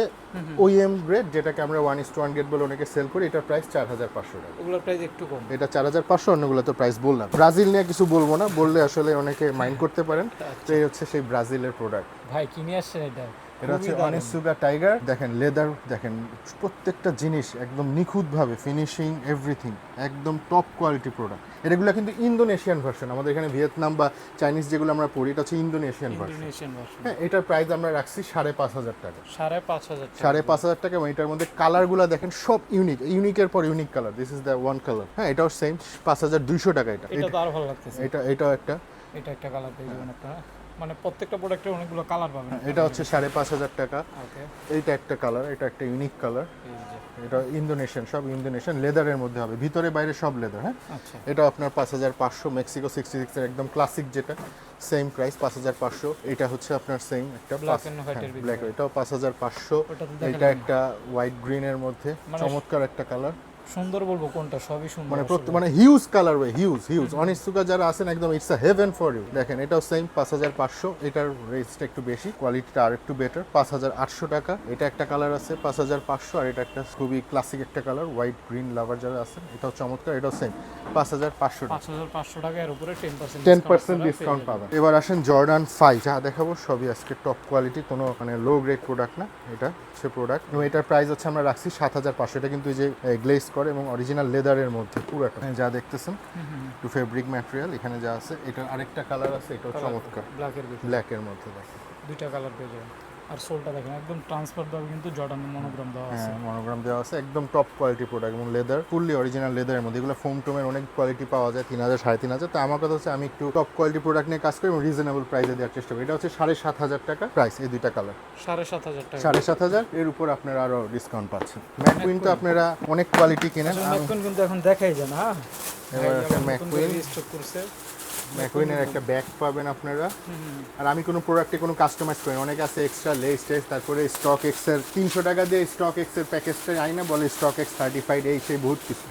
ওএম গ্রেড, যেটাকে আমরা 1:1 গ্রেড বলে অনেকে সেল করি, এটার প্রাইস 4,500 টাকা। ওগুলোর প্রাইস একটু কম। এটা 4,500, অন্যগুলো তো প্রাইস বললাম। ব্রাজিল নিয়ে কিছু বলবো না, বললে আসলে অনেকে মাইন্ড করতে পারেন। তো এই হচ্ছে সেই ব্রাজিলের প্রোডাক্ট। ভাই কিনে আসছেন এটা? এটা হচ্ছে অনিসুগা টাইগার। দেখেন লেদার দেখেন, প্রত্যেকটা জিনিস একদম নিখুঁতভাবে ফিনিশিং, এভরিথিং একদম টপ কোয়ালিটি প্রোডাক্ট। এগুলো কিন্তু ইন্দোনেশিয়ান ভার্সন, আমাদের এখানে ভিয়েতনাম বা চাইনিজ যেগুলো আমরা পড়ি এটা হচ্ছে ইন্দোনেশিয়ান ভার্সন। Indonesian version. হ্যাঁ এটার প্রাইস আমরা রাখছি 5,500 টাকা। 5,500 5,500 টাকা। এবং এটার মধ্যে কালারগুলো দেখেন সব ইউনিক, ইউনিকের পর unique colour. This is the one colour. হ্যাঁ এটাও সেম 5,200 টাকা। এটা এটা তো আরো ভালো লাগতেছে। এটাও একটা, এটা একটা কালার পেয়ে যাবেন আপনারা, মানে প্রত্যেকটা প্রোডাক্টে অনেকগুলো কালার পাবেন। এটা হচ্ছে 5,500 টাকা। ওকে এইটা একটা কালার, এটা একটা ইউনিক কালার। এই যে এটা ইন্দোনেশিয়ান, সব ইন্দোনেশিয়ান লেদারের মধ্যে হবে, ভিতরে বাইরে সব লেদার। হ্যাঁ আচ্ছা এটা আপনার 5,500। মেক্সিকো 66 এর একদম ক্লাসিক যেটা, সেম প্রাইস 5,500। এটা হচ্ছে আপনার সেম একটা ব্ল্যাক এন্ড হোয়াইটের ভিতরে। ব্ল্যাক, এটাও 5,500। ওটা তো দেখেন এটা একটা হোয়াইট গ্রিনের মধ্যে মানে চমৎকার একটা কালার। সুন্দর বলবো কোনটা, সবই সুন্দর মানে আসলে। মানে হিউজ কালার ওয়ে, হিউজ অনিসুকা যারা আছেন একদম it's a heaven for you. দেখেন এটাও সেম 5,500, এটার রেঞ্জটা একটু বেশি, কোয়ালিটিটা আর একটু বেটার। 5,800 টাকা। এটা একটা কালার আছে 5,500, আর এটা একটা খুবই ক্লাসিক একটা কালার, হোয়াইট গ্রিন লাভার যারা আছেন, এটাও চমৎকার, এটাও সেম 5,500 টাকা। 5,500 টাকা এর উপরে 10% ডিসকাউন্ট পাবেন। এবার আসেন জর্ডান 5, যা দেখাবো সবই আজকে টপ কোয়ালিটি, কোনো মানে লো গ্রেড প্রোডাক্ট না, এটা হচ্ছে প্রোডাক্ট। এবং এটার প্রাইস হচ্ছে আমরা রাখছি 7,500। এটা কিন্তু যে গ্লেজ করে এবং অরিজিনাল লেদারের মধ্যে পুরোটা যা দেখতেছেন, টু ফেব্রিক ম্যাটেরিয়াল এখানে যা আছে। এটা আরেকটা কালার আছে, এটাও চমৎকার, ব্ল্যাকের ভিতরে ব্ল্যাকের মধ্যে দেখেন। দুইটা কালার পেয়ে যাবেন। আর সোলটা দেখেন একদম ট্রান্সফার ভাবে কিন্তু জর্ডানের মনোগ্রাম দেওয়া আছে। হ্যাঁ মনোগ্রাম দেওয়া আছে, একদম টপ কোয়ালিটি প্রোডাক্ট এবং লেদার ফুললি অরিজিনাল লেদারের মধ্যে। এগুলো ফোম টোমের অনেক কোয়ালিটি পাওয়া যায় 3000 3500। তো আমার কথা হচ্ছে আমি একটু টপ কোয়ালিটি প্রোডাক্ট নিয়ে কাজ করি এবং রিজনেবল প্রাইসে দেওয়ার চেষ্টা করি। এটা হচ্ছে 7500 টাকা প্রাইস, এই দুইটা কালার 7500 টাকা। 7500, এর উপর আপনারা আরো ডিসকাউন্ট পাচ্ছেন। ম্যাকুইন তো আপনারা অনেক কোয়ালিটি কেনেন, ম্যাকুইন কিন্তু এখন দেখাই যায় না। হ্যাঁ এবার একটা ম্যাকুইন স্টক করছে। ম্যাকুইনের একটা ব্যাগ পাবেন আপনারা। আর আমি কোনো প্রোডাক্টে কোনো কাস্টমাইজ করি না। অনেকে আছে এক্সট্রা লেস টেস, তারপরে স্টক এক্সের 300 টাকা দিয়ে স্টক এক্সের প্যাকেজটা আই না, বলে স্টক এক্স সার্টিফাইড, এই সেই বহুত কিছু।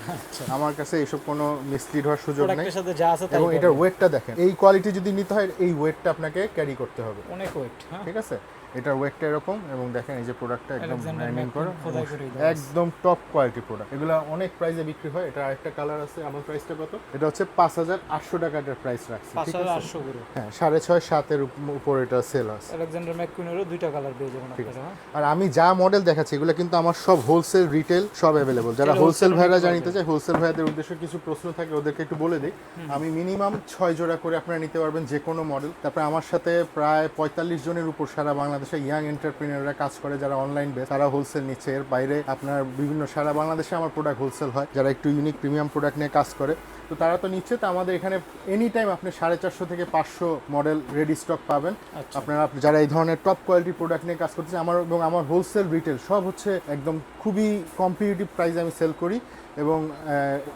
আমার কাছে এইসব কোনো মিসলিড হওয়ার সুযোগ নেই। প্রোডাক্টের সাথে যা আছে তাই এবং এটার ওয়েটটা দেখেন, এই কোয়ালিটি যদি নিতে হয় এই ওয়েটটা আপনাকে ক্যারি করতে হবে, অনেক ওয়েট। হ্যাঁ ঠিক আছে। এটার ওয়েটটা এরকম এবং দেখেন এই যে প্রোডাক্টটা একদম Alexander ব্র্যান্ডিং করা, McQueen খোদাই করে দেওয়া আছে। একদম টপ কোয়ালিটি প্রোডাক্ট। এগুলো অনেক প্রাইসে বিক্রি হয়। এটা আরেকটা কালার আছে, আমার প্রাইসটা কত? এটা হচ্ছে 5800 টাকার প্রাইস রাখছি, ঠিক আছে। 5800 করে। হ্যাঁ 6.5 7 উপর এটা সেল আছে। আলেকজান্ডার ম্যাকুইনেরও দুইটা কালার পেয়ে যাবেন আপনারা। হ্যাঁ আর আমি যা মডেল দেখাচ্ছি এগুলো কিন্তু আমার সব হোলসেল রিটেল সব অ্যাভেলেবল। যারা হোলসেল ভাইরা জানিতে চায়, হোলসেল ভাইদের উদ্দেশ্যে কিছু প্রশ্ন থাকে, ওদেরকে একটু বলে দিই। আমি মিনিমাম 6 জোড়া করে আপনারা নিতে পারবেন যে কোনো মডেল। তারপরে আমার সাথে প্রায় 45 জনের উপর সারা বাংলাদেশে ইয়াং এন্টারপ্রেনাররা কাজ করে, যারা অনলাইন বেস, তারা হোলসেল নিচ্ছে। এর বাইরে আপনার বিভিন্ন সারা বাংলাদেশে আমার প্রোডাক্ট হোলসেল হয়, যারা একটু ইউনিক প্রিমিয়াম প্রোডাক্ট নিয়ে কাজ করে, তো তারা তো নিচ্ছে। তো আমাদের এখানে এনি টাইম আপনি 450 থেকে 500 মডেল রেডি স্টক পাবেন। আপনারা যারা এই ধরনের টপ কোয়ালিটি প্রোডাক্ট নিয়ে কাজ করতেছে, আমার এবং আমার হোলসেল রিটেল সব হচ্ছে একদম খুবই কম্পিটিটিভ প্রাইসে আমি সেল করি। এবং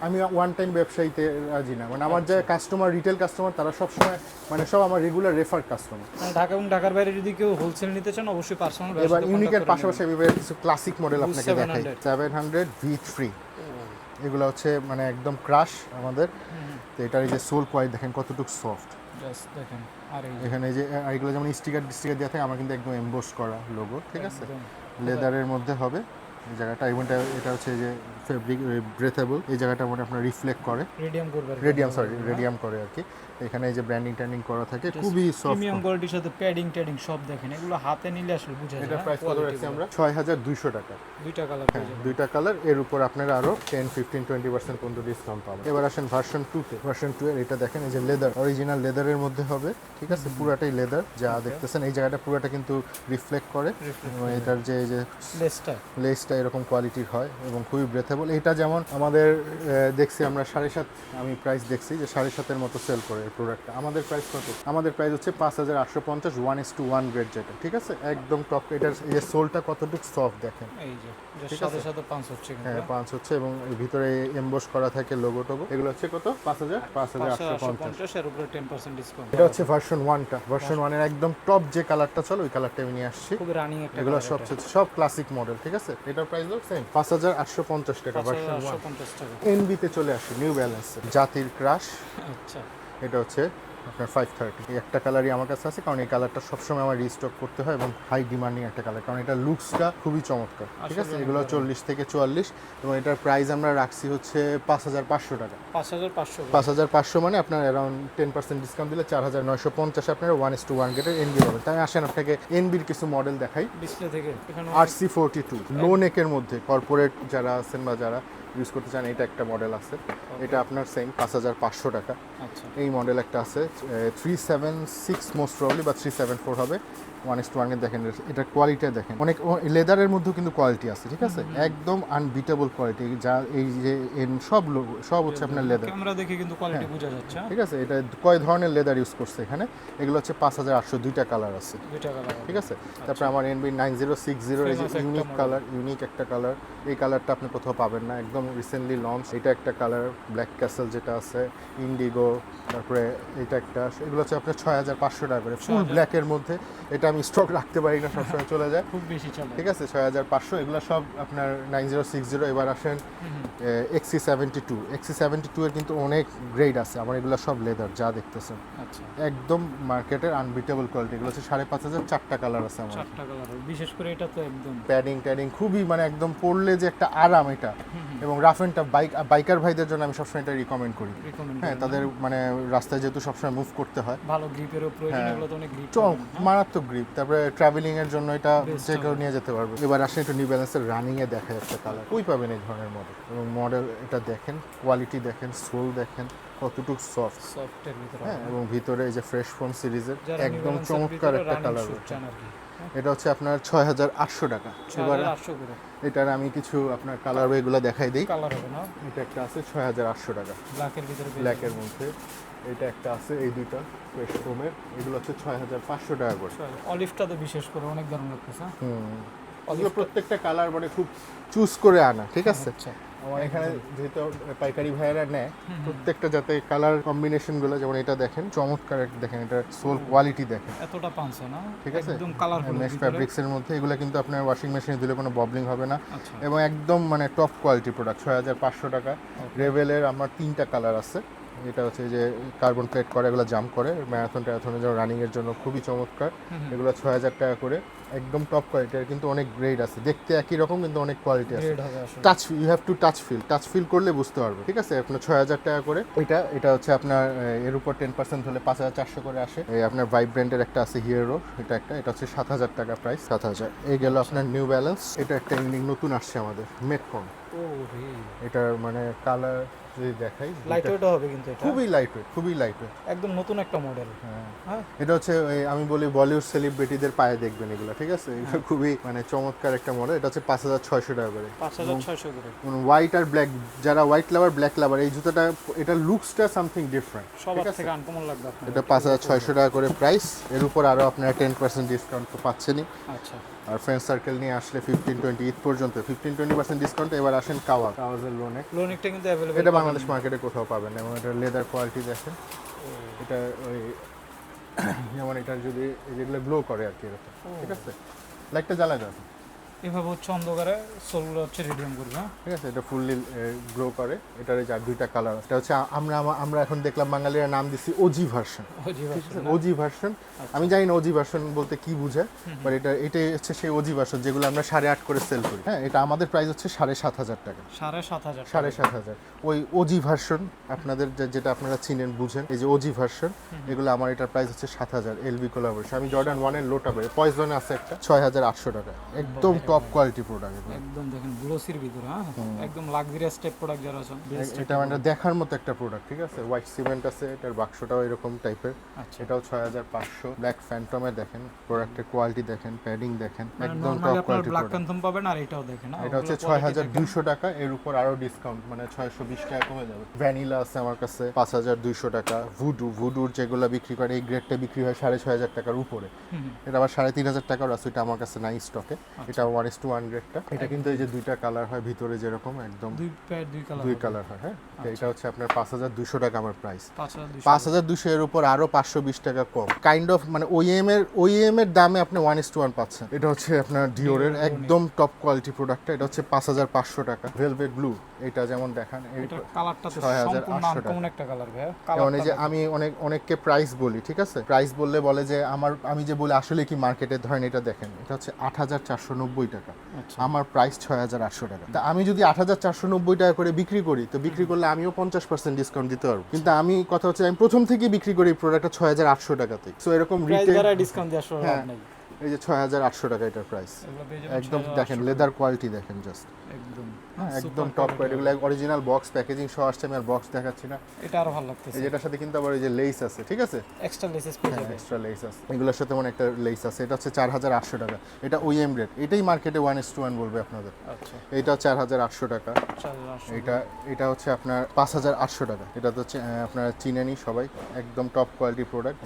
আমি ওয়ান টাইম ব্যবসায়ীতে রাজি না, মানে আমার যে কাস্টমার রিটেল কাস্টমার তারা সবসময় মানে সব আমার রেগুলার রেফার কাস্টমার। মানে ঢাকা এবং ঢাকার বাইরে যদি কেউ হোলসেল নিতে চান অবশ্যই পার্সোনাল। এবার ইউনিকের পাশাপাশি আমি এবার কিছু ক্লাসিক মডেল আপনাকে দেখাই। 700 V3 এগুলো হচ্ছে মানে একদম ক্রাশ আমাদের। তো এটার এই যে সোল কোয়ালিটি দেখেন কতটুকু সফট, জাস্ট দেখেন। আর এই এখানে এই যে এগুলো যেমন স্টিকার দেওয়া থাকে, আমার কিন্তু একদম এমবোস করা লোগো, ঠিক আছে। লেদারের মধ্যে হবে এই জায়গাটা, এবং এটা হচ্ছে যে ফেব্রিক ব্রেথেবল, এই জায়গাটা মানে আপনার রিফ্লেক্ট করে, রেডিয়াম করে আর কি। এখানে এই যে ব্র্যান্ডিং ট্যান্ডিং করা থাকে, খুবই সফট প্রিমিয়াম কোয়ালিটির সাথে প্যাডিং সব দেখেন। এগুলো হাতে নিলে আসলে বুঝা যায়। এটা প্রাইস কত রাখছি আমরা? 6200 টাকা। দুইটা কালার পেয়ে যাবেন। দুইটা কালার, এর উপর আপনারা আরো 10-15-20% পর্যন্ত ডিসকাউন্ট পাবেন। এবার আসেন ভার্সন 2 তে। ভার্সন 2 এর এটা দেখেন, এই যে লেদার, অরিজিনাল লেদারের মধ্যে হবে, ঠিক আছে। পুরাটাই লেদার, যা দেখতেছেন এই জায়গাটা পুরাটা কিন্তু রিফ্লেক্ট করে। এবং এটার যে এই যে লেসটা এরকম কোয়ালিটির হয় এবং খুবই ব্রেথেবল। এটা যেমন আমাদের দেখছি আমরা 7.5, আমি প্রাইস দেখছি যে 7.5 মতো সেল করে এই প্রোডাক্টটা। আমাদের প্রাইস কত? আমাদের প্রাইস হচ্ছে 5850 1:1 গ্রেড যেটা, ঠিক আছে, একদম টপ। এটার এই যে সোলটা কতটুকু সফট দেখেন, এই যে সাথে সাথে পাঁচ হচ্ছে কিন্তু। হ্যাঁ 5 হচ্ছে এবং এর ভিতরে এমবোস করা থাকে লোগো টোগো। এগুলো হচ্ছে কত? 5850। এর উপরে 10% ডিসকাউন্ট। এটা হচ্ছে ভার্সন 1টা। ভার্সন 1 এর একদম টপ যে কালারটা চলে ওই কালারটা আমি নিয়ে আসছি। খুব রানিং একটা। এগুলো সব ক্লাসিক মডেল, ঠিক আছে। এটার প্রাইস হলো সেম 5850 টাকা ভার্সন 1। 50 টাকা। এনবি তে চলে আসে নিউ ব্যালেন্স জাতির ক্রাশ। আচ্ছা এটা হচ্ছে আপনার 530। এই একটা কালারই আমার কাছে আছে, কারণ এই কালারটা সবসময় আমার রিস্টক করতে হয় এবং হাই ডিমান্ডিং একটা কালার, কারণ এটা লুকসটা খুবই চমৎকার, ঠিক আছে। এগুলো 40 থেকে 44 এবং এটার প্রাইস আমরা রাখছি হচ্ছে 5500 টাকা। 5500 মানে আপনার অ্যারাউন্ড 10% ডিসকাউন্ট দিলে 4950 আপনার 1:1 গ্রেডের এনবি পাবেন। তাই আসেন আপনাকে এনবির কিছু মডেল দেখাই। ডিসপ্লে থেকে এখানে RC42 লো নেকের মধ্যে কর্পোরেট যারা আছেন বা যারা ইউজ করতে চান, এটা একটা মডেল আছে। এটা আপনার সেম 5500 টাকা। আচ্ছা এই মডেল একটা আছে 376 মোস্ট প্রবাবলি বা 374 হবে 1:1 দেখেন। এটার কোয়ালিটি দেখেন, অনেক লেদারের মধ্যেও কিন্তু কোয়ালিটি আছে, ঠিক আছে, একদম আনবিটেবল কোয়ালিটি। যা এই যে সব হচ্ছে আপনার লেদার, ক্যামেরা দেখে কিন্তু কোয়ালিটি বোঝা যাচ্ছে। ঠিক আছে। এটা কয় ধরনের লেদার ইউজ করছে এখানে। এগুলো হচ্ছে 5800, দুইটা কালার আছে, ঠিক আছে। তারপরে আমার NB 9060 এই যে ইউনিক কালার, ইউনিক একটা কালার, এই কালারটা আপনি কোথাও পাবেন না, একদম রিসেন্টলি লঞ্চ। এটা একটা কালার ব্ল্যাক ক্যাসেল যেটা আছে, ইন্ডিগো, তারপরে এটা একটা, এগুলো হচ্ছে আপনার 6500 টাকা করে ফুল ব্ল্যাকের মধ্যে। এটা আমি স্টক রাখতে পারি না, সবসময় চলে যায়, খুব বেশি চলে, ঠিক আছে। 6500 এগুলো সব আপনার 9060। এবার আসেন XC72 এর কিন্তু অনেক গ্রেড আছে আমার, এগুলো সব লেদার যা দেখতেছেন, আচ্ছা একদম মার্কেটের আনবিটেবল কোয়ালিটি। এগুলো হচ্ছে 5500, 4টা কালার আছে আমার। 4টা কালার, বিশেষ করে এটা তো একদম প্যাডিং খুবই মানে একদম পরলে যে একটা আরাম এটা। এবং রাফ এন্ড টাফ বাইকার ভাইদের জন্য আমি সবসময় এটা রিকমেন্ড করি। হ্যাঁ তাদের মানে রাস্তায় যেহেতু সবসময় মুভ করতে হয়, ভালো গ্রিপেরও প্রয়োজন, এগুলো তো অনেক গ্রিপ, মারাত্মক গ্রিপ। তারপরে ট্রাভেলিং এর জন্য এটা যে কেউ নিয়ে যেতে পারবে। এবার আসেন একটু নিউ ব্যালেন্সের রানিং এ দেখা একটা কালার, কই পাবেন এই ধরনের মডেল। এবং মডেল এটা দেখেন, কোয়ালিটি দেখেন, সোল দেখেন কতটুকু সফটের ভিতরে, হ্যাঁ। এবং ভিতরে এই যে ফ্রেশ ফোম সিরিজের একদম চমৎকার একটা কালার, এটা হচ্ছে আপনার 6,800 টাকা। এবার 6,800 করে এটার আমি কিছু আপনার কালার ওয়েগুলো দেখাই দিই। কালার হবে না? এটা একটা আছে 6,800 টাকা ব্ল্যাকের ভিতরে ব্ল্যাকের মধ্যে। এটা একটা আছে এই দুইটা ফ্রেশ ফোমের, এগুলো হচ্ছে 6,500 টাকা করে। অলিভটা তো বিশেষ করে অনেক দারুণ লাগতেছে। এগুলো প্রত্যেকটা কালার মানে খুব চুজ করে আনা, ঠিক আছে? আচ্ছা আমার এখানে যেহেতু পাইকারি ভাইয়েরা নেয়, প্রত্যেকটা যাতে কালার কম্বিনেশনগুলো, যেমন এটা দেখেন চমৎকার একটা, দেখেন এটা সোল কোয়ালিটি দেখেন, এতটা পাঁচশো না? ঠিক আছে? একদম কালারফুল মেশ ফ্যাব্রিক্সের মধ্যে এগুলো কিন্তু আপনার ওয়াশিং মেশিনে দিলে কোনো ববলিং হবে না, আচ্ছা এবং একদম মানে টপ কোয়ালিটি প্রোডাক্ট। 6,500 টাকা। রেভেলের আমার 3টা কালার আছে। এটা হচ্ছে যে কার্বন প্লেট করে, এগুলো জাম্প করে ম্যারাথন ট্যারাথনের জন্য, রানিংয়ের জন্য খুবই চমৎকার। এগুলো 6,000 টাকা করে, একদম টপ কোয়ালিটির, কিন্তু অনেক গ্রেড আছে, দেখতে একই রকম কিন্তু অনেক কোয়ালিটি আছে। গ্রেড হবে আসলে। Touch, you have to touch feel করলে বুঝতে পারবে, ঠিক আছে? আপনার 6,000 টাকা করে। এটা হচ্ছে আপনার এর উপর 10% হলে 5,400 করে আসে। এই আপনার ভাইব্রেন্টের একটা আছে হিরো, এটা হচ্ছে 7,000 টাকা প্রাইস, 7,000। এই গেল আপনার নিউ ব্যালেন্স। এটা একটা ইউনিক নতুন আসছে আমাদের মেটফোন। ও রে, এটার মানে কালার যদি দেখাই, লাইট ওয়েট হবে কিন্তু এটা খুবই লাইট ওয়েট, খুবই লাইট ওয়েট। একদম নতুন একটা মডেল। হ্যাঁ এটা হচ্ছে আমি বলি বলিউড সেলিব্রিটিদের পায়ে দেখবেন এগুলো, ঠিক আছে? এটা খুবই মানে চমৎকার একটা মডেল। এটা হচ্ছে 5,600 টাকা করে। 5,600 করে। হোয়াইট আর ব্ল্যাক, যারা হোয়াইট লাভার ব্ল্যাক লাভার, এই জুতাটা, এটা লুকসটা সামথিং ডিফারেন্ট। সবার থেকে আনকমন লাগবে আপনার। এটা 5,600 টাকা করে প্রাইস। এর উপর আরও আপনারা 10% ডিসকাউন্ট তো পাচ্ছেনই। আচ্ছা আর ফ্রেন্ড সার্কেল নিয়ে আসলে 15-20 ঈদ পর্যন্ত 15-20% ডিসকাউন্ট। এবার আসেন কাওয়াজের লোনে। লোনিকটা কিন্তু অ্যাভেলেবল। এটা বাংলাদেশ মার্কেটে কোথাও পাবেন না, এবং এটা লেদার কোয়ালিটি দেখেন। এটা ওই যেমন এটার যদি যেগুলো গ্লো করে আর কি, এরকম, ঠিক আছে? লাইটটা জ্বালায় দেন, এভাবে হচ্ছে অন্ধকারে সোলগুলো হচ্ছে রেডিয়াম করবে। হ্যাঁ ঠিক আছে? এটা ফুললি গ্লো করে। এটার এই যে আর 2টা কালার। এটা হচ্ছে আমরা এখন দেখলাম বাঙালিরা নাম দিচ্ছি ওজি ভার্সন। ওজি ভার্সন, আমি জানি না ওজি ভার্সন বলতে কি বুঝায়, বাট এটাই হচ্ছে সেই ওজি ভার্সন যেগুলো আমরা 8,500 করে সেল করি। হ্যাঁ, এটা আমাদের প্রাইস হচ্ছে 7,500 টাকা। 7,500। 7,500। ওই ওজি ভার্সন আপনাদের যেটা আপনারা চিনেন বুঝেন, এই যে ওজি ভার্সন, এগুলো আমার এটার প্রাইস হচ্ছে 7,000। LB collaboration. আমি জর্ডান 1-এর লোটা বের, পয়জনে আছে একটা, 6,800 টাকা। একদম টপ কোয়ালিটি প্রোডাক্ট। একদম দেখেন গ্লোসির ভিতরে। হ্যাঁ একদম লাক্সারিয়াস টাইপ প্রোডাক্ট যারা আছেন, এটা মানে দেখার মতো একটা প্রোডাক্ট, ঠিক আছে? হোয়াইট সিমেন্ট আছে, এটার বাক্সটাও এরকম টাইপের। আচ্ছা এটাও 6,500। ব্ল্যাক ফ্যান্টমে দেখেন, প্রোডাক্টের কোয়ালিটি দেখেন, প্যাডিং দেখেন, একদম টপ নরমালি আপনার কোয়ালিটি ব্ল্যাক প্রোডাক্ট। প্যান্থম পাবেন। আর এটাও দেখেন, এটা হচ্ছে 6,200 টাকা। এর উপর আরো ডিসকাউন্ট, মানে 620 টাকা কমে যাবে। ভ্যানিলা আছে আমার কাছে 5,200 টাকা। ভুডুর যেগুলো বিক্রি করে, এই গ্রেডটা বিক্রি হয় 6,500 টাকার উপরে। এটা আবার 3,500 টাকার আছে, এটা আমার কাছে নাই স্টকে। এটা 1:1 গ্রেডটা। এটা কিন্তু এই যে 2টা কালার হয় ভিতরে, যেরকম একদম দুই কালার হয়। হ্যাঁ, তো এটা হচ্ছে আপনার 5,200 টাকা আমার প্রাইস। 5,200 এর উপর আরো 520 টাকা কম। কাইন্ড অফ মানে ওইএম এর দামে আপনি 1:1 পাচ্ছেন। এটা হচ্ছে আপনার ডিওরের একদম টপ কোয়ালিটি প্রোডাক্ট। এটা হচ্ছে 5,500 টাকা। ভেলভেট ব্লু, এটা যেমন দেখান, এটা কালারটা তো 6,800 সম্পূর্ণ আনকমন একটা কালার ভাই। যেমন এই যে আমি অনেককে প্রাইস বলি, ঠিক আছে? প্রাইস বলে যে আমি যে বলি আসলে কি মার্কেটে, ধরেন এটা দেখেন, এটা হচ্ছে 8,490 টাকা। আমার প্রাইস 6,800 টাকা। তা আমি যদি 8,490 টাকা করে বিক্রি করি, তো বিক্রি করলে আমিও 50% ডিসকাউন্ট দিতে পারবো। কিন্তু আমি কথা হচ্ছে আমি প্রথম থেকেই বিক্রি করি প্রোডাক্টটা 6,800 টাকাতে। সো এরকম রিটেল ডিসকাউন্ট দিয়ে আসলে লাভ নাই। এই যে 6,800 টাকা এটার প্রাইস। একদম দেখেন লেদার কোয়ালিটি দেখেন, জাস্ট একদম টপ কোয়ালিটি। এগুলো অরিজিনাল বক্স প্যাকেজিং সহ আসছে। আমি আর বক্স দেখাচ্ছি না, এটা আরো ভালো লাগতেছে। এই যেটার সাথে কিন্তু আবার এই যে লেস আছে, ঠিক আছে? এক্সট্রা লেসেস পেয়ে যাবে। এক্সট্রা লেস আছে, এগুলোর সাথে মানে একটা লেস আছে। এটা হচ্ছে 4,800 টাকা। এটা ওইএম রেট, এটাই মার্কেটে 1:1 বলবে আপনাদের। আচ্ছা এটা 4,800 টাকা। 4,800। এটা হচ্ছে আপনার 5,800 টাকা। এটা তো হচ্ছে আপনারা চিনেনই সবাই, একদম টপ কোয়ালিটি প্রোডাক্ট।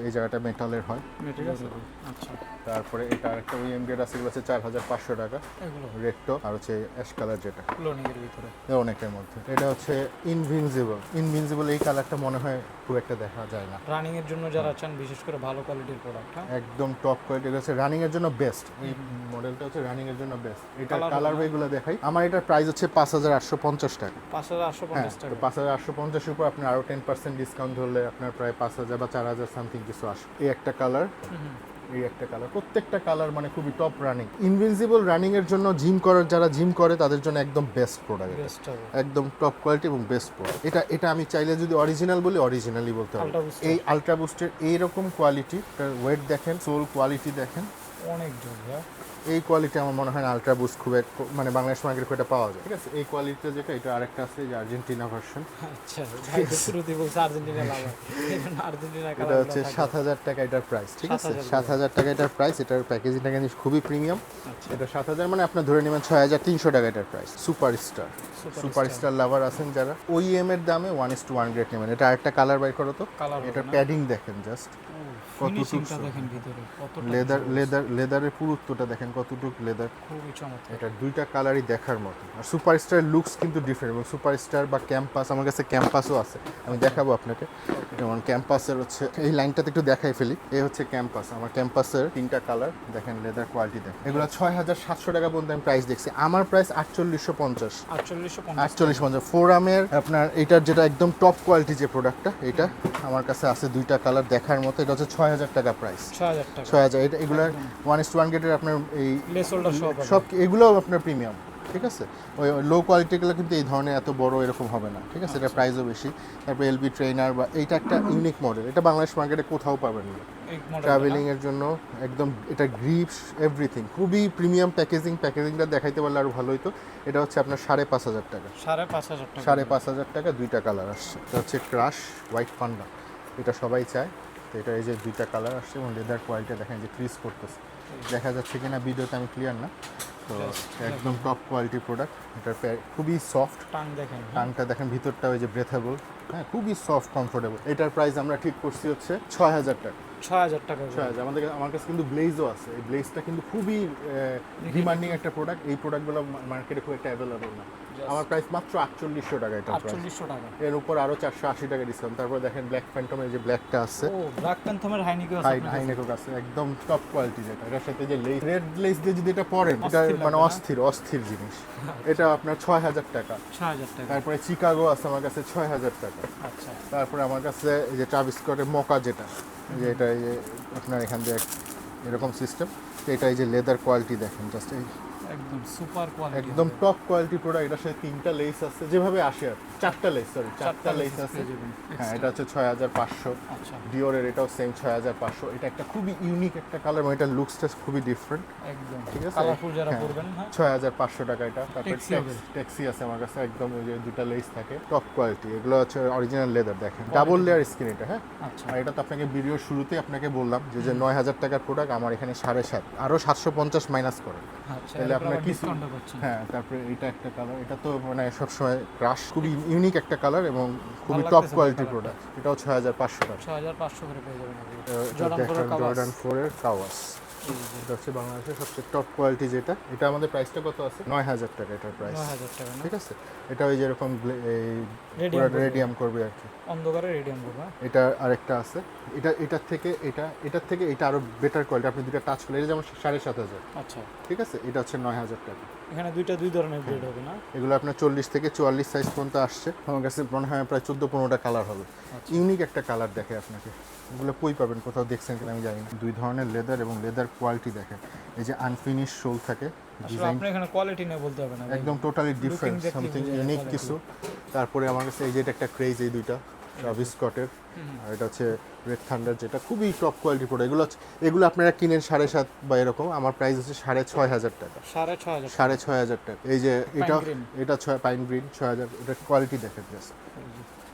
এই জায়গাটা মেটালের হয়, ঠিক আছে? আচ্ছা তারপরে এটা একটা ওইএম রেট আছে, এগুলো হচ্ছে 4,500 টাকা। এগুলো রেডটো আর হচ্ছে অ্যাশ কালার, যেটা লোনিংয়ের ভিতরে অনেকের মধ্যে। এটা হচ্ছে ইনভিনজিবল। এই কালারটা মনে হয় খুব একটা দেখা যায় না। রানিং এর জন্য যারা চান, বিশেষ করে ভালো কোয়ালিটির প্রোডাক্ট। একদম টপ কোয়ালিটি হচ্ছে রানিং এর জন্য বেস্ট। এই মডেলটা হচ্ছে রানিং এর জন্য বেস্ট। এটা কালার ওয়েগুলো দেখাই। আমার এটার প্রাইস হচ্ছে 5,850 টাকা। 5,850 টাকা। 5,850 এর উপর আপনি আরো 10% ডিসকাউন্ট ধরলে আপনার প্রায় 5,000 বা 4,000 সামথিং কিছু আসবে। এই একটা কালার, এই একটা কালার, প্রত্যেকটা কালার মানে খুবই টপ রানিং। ইনভিনসিবল রানিং এর জন্য যারা জিম করে তাদের জন্য একদম বেস্ট প্রোডাক্ট। একদম টপ কোয়ালিটি এবং বেস্ট প্রোডাক্ট। এটা আমি চাইলে যদি অরিজিনাল বলি, অরিজিনালি বলতে হবে। এই আলট্রা বুস্টের এইরকম কোয়ালিটি, ওয়েট দেখেন, সোল কোয়ালিটি দেখেন, অনেক জোর। এই কোয়ালিটি আমার মনে হয় আলট্রা বুস্ট খুব মানে বাংলাদেশ মার্কেটে খুব একটা পাওয়া যায়, ঠিক আছে। এই কোয়ালিটিটা যেটা, এটা আরেকটা আছে যে আর্জেন্টিনা ভার্সন, আচ্ছা ভাই তো শুরুতেই বলছে আর্জেন্টিনা লাভ হয় আর্জেন্টিনা এটা হচ্ছে 7,000 টাকা এটার প্রাইস, ঠিক আছে। 7,000 টাকা এটার প্রাইস। এটার প্যাকেজিংটা কিন্তু খুবই প্রিমিয়াম। এটা 7,000 মানে আপনার ধরে নেবেন 6,300 টাকা এটার প্রাইস। সুপারস্টার লাভার আছেন যারা, ওইএম এর দামে 1:1 গ্রেড নেবেন। এটা আরেকটা কালার বাই করো তো, কালার এটার প্যাডিং দেখেন জাস্ট, ফিনিশিংটা দেখেন ভিতরে কতটা লেদারের পুরুত্বটা দেখেন কতটুকু লেদার, খুবই চমৎকার। এটা দুইটা কালারই দেখার মতো। আর সুপারস্টার লুকস কিন্তু ডিফারেন্ট, এবং সুপারস্টার বা ক্যাম্পাস, আমার কাছে ক্যাম্পাসও আছে, আমি দেখাবো আপনাকে। যেমন ক্যাম্পাসের হচ্ছে এই লাইনটাতে একটু দেখাই ফেলি, এই হচ্ছে ক্যাম্পাস। আমার ক্যাম্পাসের 3টা কালার দেখেন, লেদার কোয়ালিটি দেখেন। এগুলো 6,700 টাকা পর্যন্ত আমি প্রাইস দেখছি। আমার প্রাইস 4850। 4850 ফোরামের আপনার এটার যেটা একদম টপ কোয়ালিটি যে প্রোডাক্টটা, এটা আমার কাছে আছে 2টা কালার দেখার মতো। এটা হচ্ছে 6,000 টাকা প্রাইস। 6000 টাকা 6,000। এটা এগুলার 1:1 গেটের আপনার এই লেস হোল্ডার সব এগুলোও আপনার প্রিমিয়াম, ঠিক আছে। ওই লো কোয়ালিটিগুলো কিন্তু এই ধরনের এত বড় এরকম হবে না, ঠিক আছে। এটা প্রাইসও বেশি। তারপর এলবি ট্রেনার বা এইটা একটা ইউনিক মডেল, এটা বাংলাদেশ মার্কেটে কোথাও পাবেন না। ট্রাভেলিং এর জন্য একদম, এটা গ্রিপস এভরিথিং খুবই প্রিমিয়াম। প্যাকেজিংটা দেখাইতে পারলে আরো ভালো হতো। এটা হচ্ছে আপনার 5,500 টাকা। 5,500 টাকা 5,500 টাকা 2টা কালার আসছে। এটা হচ্ছে ক্রাশ হোয়াইট পান্ডা, এটা সবাই চায়। তো এটা এই যে 2টা কালার আসছে, এবং লেদার কোয়ালিটি দেখেন যে ক্রিজ করতেছে, দেখা যাচ্ছে কিনা ভিডিওতে আমি ক্লিয়ার না। তো একদম টপ কোয়ালিটি প্রোডাক্ট। এটার খুবই সফট, টাং দেখেন টাংটা দেখেন, ভিতরটা ওই যে ব্রেথেবল, হ্যাঁ খুবই সফট কমফোর্টেবল। এটার প্রাইস আমরা ঠিক করছি হচ্ছে 6,000 টাকা। 6,000 টাকা 6,000। আমার কাছে কিন্তু ব্লেজও আছে। এই ব্লেজটা কিন্তু খুবই ডিমান্ডিং একটা প্রোডাক্ট। এই প্রোডাক্টগুলো মার্কেটে খুব একটা অ্যাভেলেবল না। আমার প্রাইস মাত্র 4800 টাকা এটা প্রাইস। 4800 টাকা। এর উপর আরো 480 টাকা ডিসকাউন্ট। তারপর দেখেন ব্ল্যাক ফ্যান্টমের যে ব্ল্যাকটা আছে, ও ব্ল্যাক প্যান্থমের হাইনিকো আছে আপনার কাছে? হাইনেকো আছে, একদম টপ কোয়ালিটি যেটা। এটার সাথে যে লেস, রেড লেস দিয়ে যদি এটা পরেন, এটা মানে অস্থির জিনিস। এটা আপনার 6,000 টাকা। 6,000 টাকা। তারপরে চিকাগো আছে আমার কাছে 6,000 টাকা। আচ্ছা তারপরে আমার কাছে এই যে ট্রাভিস স্কটের মকা যেটা, এই যে এটা এই যে আপনার এখান দিয়ে এরকম সিস্টেম। এটা এই যে লেদার কোয়ালিটি দেখেন জাস্ট, এই একদম সুপার কোয়ালিটি, একদম টপ কোয়ালিটি প্রোডাক্ট। এটার সাথে 3টা লেস আছে, যেভাবে আসে আর 4টা লেস, সরি 4টা লেস আছে। হ্যাঁ, এটা হচ্ছে 6,500। আচ্ছা ডিওরের এটাও সেম 6,500। এটা একটা খুবই ইউনিক একটা কালার, এবং এটার লুকসটা খুবই ডিফারেন্ট, একদম ঠিক আছে। কালারফুল যারা হ্যাঁ, পরবেন, হ্যাঁ 6,500 টাকা এটা। তারপর Texi হবে। ট্যাক্সি আছে আমার কাছে, একদম ওই যে 2টা লেস থাকে, টপ কোয়ালিটি। এগুলো হচ্ছে অরিজিনাল লেদার দেখেন, ডাবল লেয়ার স্কিন এটা। হ্যাঁ, আচ্ছা আর এটা তো আপনাকে ভিডিওর শুরুতেই আপনাকে বললাম যে 9,000 টাকার প্রোডাক্ট আমার এখানে 7.5, আরও 750 মাইনাস করেন, আচ্ছা তাহলে আপনার কি ডিসকাউন্ট পাচ্ছেন। হ্যাঁ। তারপরে এটা একটা কালার, এটা তো মানে সবসময় ক্রাশ, খুবই ইউনিক একটা কালার এবং খুবই ভালো টপ লাগতেছে কোয়ালিটি colourটা। প্রোডাক্ট। এটাও 6,500 টাকা। 6,500 করে পেয়ে যাবেন আপনি। Jordan Jordan 4 কাভাস। 4-এর কাওয়াস, এটা হচ্ছে বাংলাদেশের সবচেয়ে টপ কোয়ালিটি যেটা। এটা আমাদের প্রাইসটা কত আছে? 9,000 টাকা এটার প্রাইস, 9,000 টাকা না? ঠিক আছে। এটা ওই যেরকম Radium করবে। রেডিয়াম করবে আর কি। অন্ধকারে রেডিয়াম করবে। এটা আরেকটা আছে, এটার থেকে এটা আরো বেটার কোয়ালিটি। আপনি দুটো টাচ করলে, এটা যেমন 7,500, আচ্ছা ঠিক আছে। এটা হচ্ছে 9,000 টাকা। এখানে দুই ধরনের ব্লেড হবে না? এগুলো আপনার 40 থেকে 44 সাইজ পর্যন্ত আসছে। আমার কাছে মনে হয় প্রায় 14-15টা কালার হবে। ইউনিক একটা কালার দেখে আপনাকে, এগুলো কই পাবেন, কোথাও দেখছেন কিনা আমি জানি না। 2 ধরনের লেদার, এবং লেদার কোয়ালিটি দেখেন। এই যে আনফিনিশ শোল থাকে, আসলে ডিজাইন আপনি এখানে কোয়ালিটি নিয়ে বলতে হবে না ভাই। একদম টোটালি ডিফারেন্ট, দেখলেই সামথিং বোঝা যায় ইউনিক quality। কিছু। তারপরে আমার কাছে এই যে এটা একটা ক্রেজ, এই দুইটা ট্রাভিস স্কটের, আর এটা হচ্ছে রেড থান্ডার, যেটা খুবই টপ কোয়ালিটি প্রোডাক্ট। এগুলো আপনারা কিনেন 7,500 বা এরকম। আমার প্রাইস হচ্ছে 6,500 টাকা। 6,500 6,500 টাকা। এই যে এটা green। এটা 6 পাইন গ্রিন 6,000। এটা কোয়ালিটি দেখেন জাস্ট,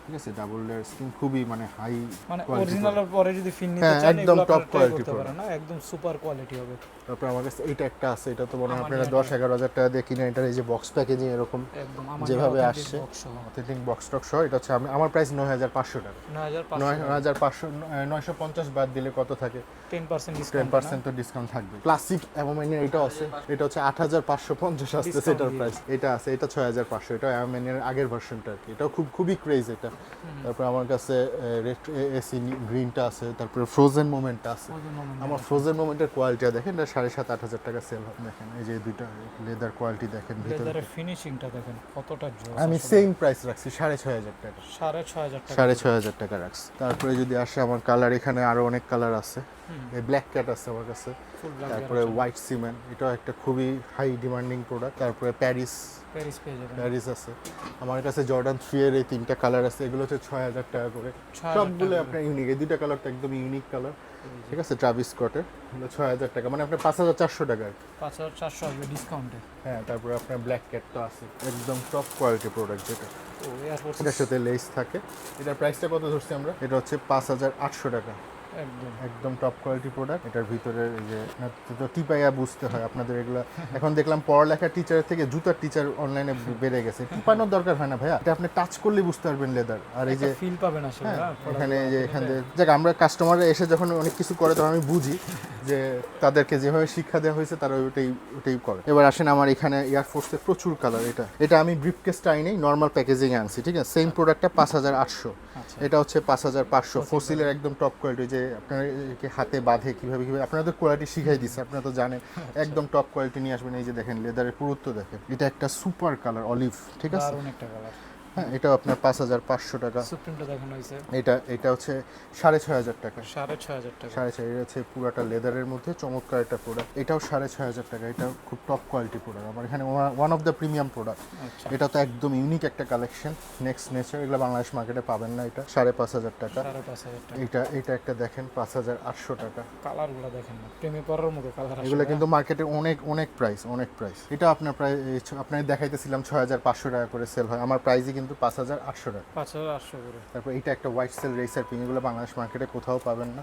ঠিক আছে। ডাবল লেয়ার স্কিন, খুবই মানে হাই মানে কোয়ালিটি। অরিজিনালের পরে যদি ফিন নিতে হ্যাঁ, চান, একদম এগুলো top আপনারা ট্রাই quality করতে পারেন না, একদম সুপার কোয়ালিটি হবে। তারপর আমার কাছে এইটা একটা আছে, এটা তো মনে হয় আমার আপনারা নিয়ে 10-11 হাজার টাকা দিয়ে কিনে। এটার এই যে বক্স প্যাকেজিং এরকম একদম আমার যেভাবে authentic আসছে, box সহ। অথেন্টিক বক্স টক সহ। এটা হচ্ছে আমার প্রাইস 9,500 টাকা। 9,500 9,500 বাদ দিলে কত থাকে? 10% ডিসকাউন্ট 10% তো ডিসকাউন্ট থাকবে। ক্লাসিক অ্যামোমেনিয়ার এটাও আছে, এটা হচ্ছে 8,550 আসছে এটার প্রাইস। এটা আছে, এটা 6,500। এটা অ্যামোমেনিয়ার আগের ভার্সনটা আর কি। এটাও খুবই ক্রেজ এটা। তারপর আমার কাছে রেড এসি গ্রিনটা আছে, তারপরে ফ্রোজেন মোমেন্টটা আছে। আমার ফ্রোজেন মোমেন্টের কোয়ালিটি দেখেন, এটা 7,500-8,000 টাকা সেল হয়। দেখেন এই যে দুইটা লেদার কোয়ালিটি দেখেন, ভিতরে লেদারের ফিনিশিংটা দেখেন কতটা জোস। আমি সেম প্রাইস রাখছি 6,500 টাকা। 6,500 টাকা। 6,500 টাকা রাখছি। তারপরে যদি আসে আমার কালার, এখানে আরো অনেক কালার আছে। এই ব্ল্যাক ক্যাট আছে আমার কাছে, ফুল ব্ল্যাক তারপরে হোয়াইট সিমেন্ট, এটাও একটা খুবই হাই ডিমান্ডিং প্রোডাক্ট। তারপরে প্যারিস প্যারিস পেয়ে যাবেন। প্যারিস আছে আমার কাছে, জর্ডান 3 এর এই 3টা কালার আছে, এগুলো হচ্ছে 6000 টাকা করে। 6000 সবগুলো টাকা আপনার ইউনিক, এই 2টা কালার তো একদম ইউনিক কালার, ঠিক আছে। ট্রাভিস স্কটের এগুলো 6000 টাকা, মানে আপনার 5400 টাকা। 5400 আসবে ডিসকাউন্টে। হ্যাঁ, তারপরে আপনার ব্ল্যাক ক্যাট তো আছে, একদম টপ কোয়ালিটি প্রোডাক্ট যেটা, ও এয়ারফোর্স এটার সাথে লেস থাকে। এটার প্রাইসটা কত ধরছি আমরা? এটা হচ্ছে 5800 টাকা, একদম একদম টপ কোয়ালিটি প্রোডাক্ট। এটার ভিতরে এই যে তো টিপাইয়া বুঝতে হয় আপনাদের এগুলো। এখন দেখলাম পড়ালেখার টিচারের থেকে জুতার টিচার অনলাইনে বেড়ে গেছে, টিপানোর দরকার হয় না ভাইয়া, এটা আপনি টাচ করলে বুঝতে পারবেন লেদার। আর এই যে ফিল পাবেন আসলে। হ্যাঁ, হ্যাঁ, এখানে যে এখান থেকে দেখ, আমরা কাস্টমাররা এসে যখন অনেক কিছু করে তখন আমি বুঝি যে তাদেরকে যেভাবে শিক্ষা দেওয়া হয়েছে তারা ওটাই করে। এবার আসেন আমার এখানে এয়ারফোর্সের প্রচুর কালার। এটা আমি ব্রিফকেসটা আইনি নর্মাল প্যাকেজিং আনছি, ঠিক আছে। সেম প্রোডাক্টটা 5800, আচ্ছা। এটা হচ্ছে 5500 ফসিলের একদম টপ কোয়ালিটি, যে আপনারা হাতে বাঁধে কিভাবে আপনারা তো কোয়ালিটি শিখাই দিচ্ছে, আপনারা তো জানেন। একদম টপ কোয়ালিটি নিয়ে আসবেন। এই যে দেখেন লেদারের পুরুত্ব দেখেন, এটা একটা সুপার কালার অলিভ, ঠিক আছে। দারুণ একটা কালার। হ্যাঁ, এটাও আপনার 5500 টাকা। সুপ্রিমটা দেখানো হয়েছে এটা হচ্ছে 6500 টাকা। 6500 টাকা। 6500, এটা হচ্ছে পুরাটা লেদারের মধ্যে চমৎকার একটা প্রোডাক্ট। এটাও 6500 টাকা, এটা খুব টপ কোয়ালিটি প্রোডাক্ট আমার এখানে, one of the premium product. আচ্ছা, এটা তো একদম ইউনিক একটা কালেকশন, নেক্সট নেচার, এগুলো বাংলাদেশ মার্কেটে পাবেন না। এটা 5500 টাকা। 5500 টাকা। এটা একটা দেখেন 5800 টাকা। কালারগুলো দেখেন না, প্রেমে পড়ার মতো কালার। এগুলো কিন্তু মার্কেটে অনেক প্রাইস। এটা আপনার প্রায় আপনার দেখাইতেছিলাম 6500 টাকা করে সেল হয়, আমার প্রাইসই কিন্তু 5800 টাকা। 5800 করে। তারপর এটা একটা হোয়াইট সেল রেসার পিন, এগুলো বাংলাদেশ মার্কেটে কোথাও পাবেন না।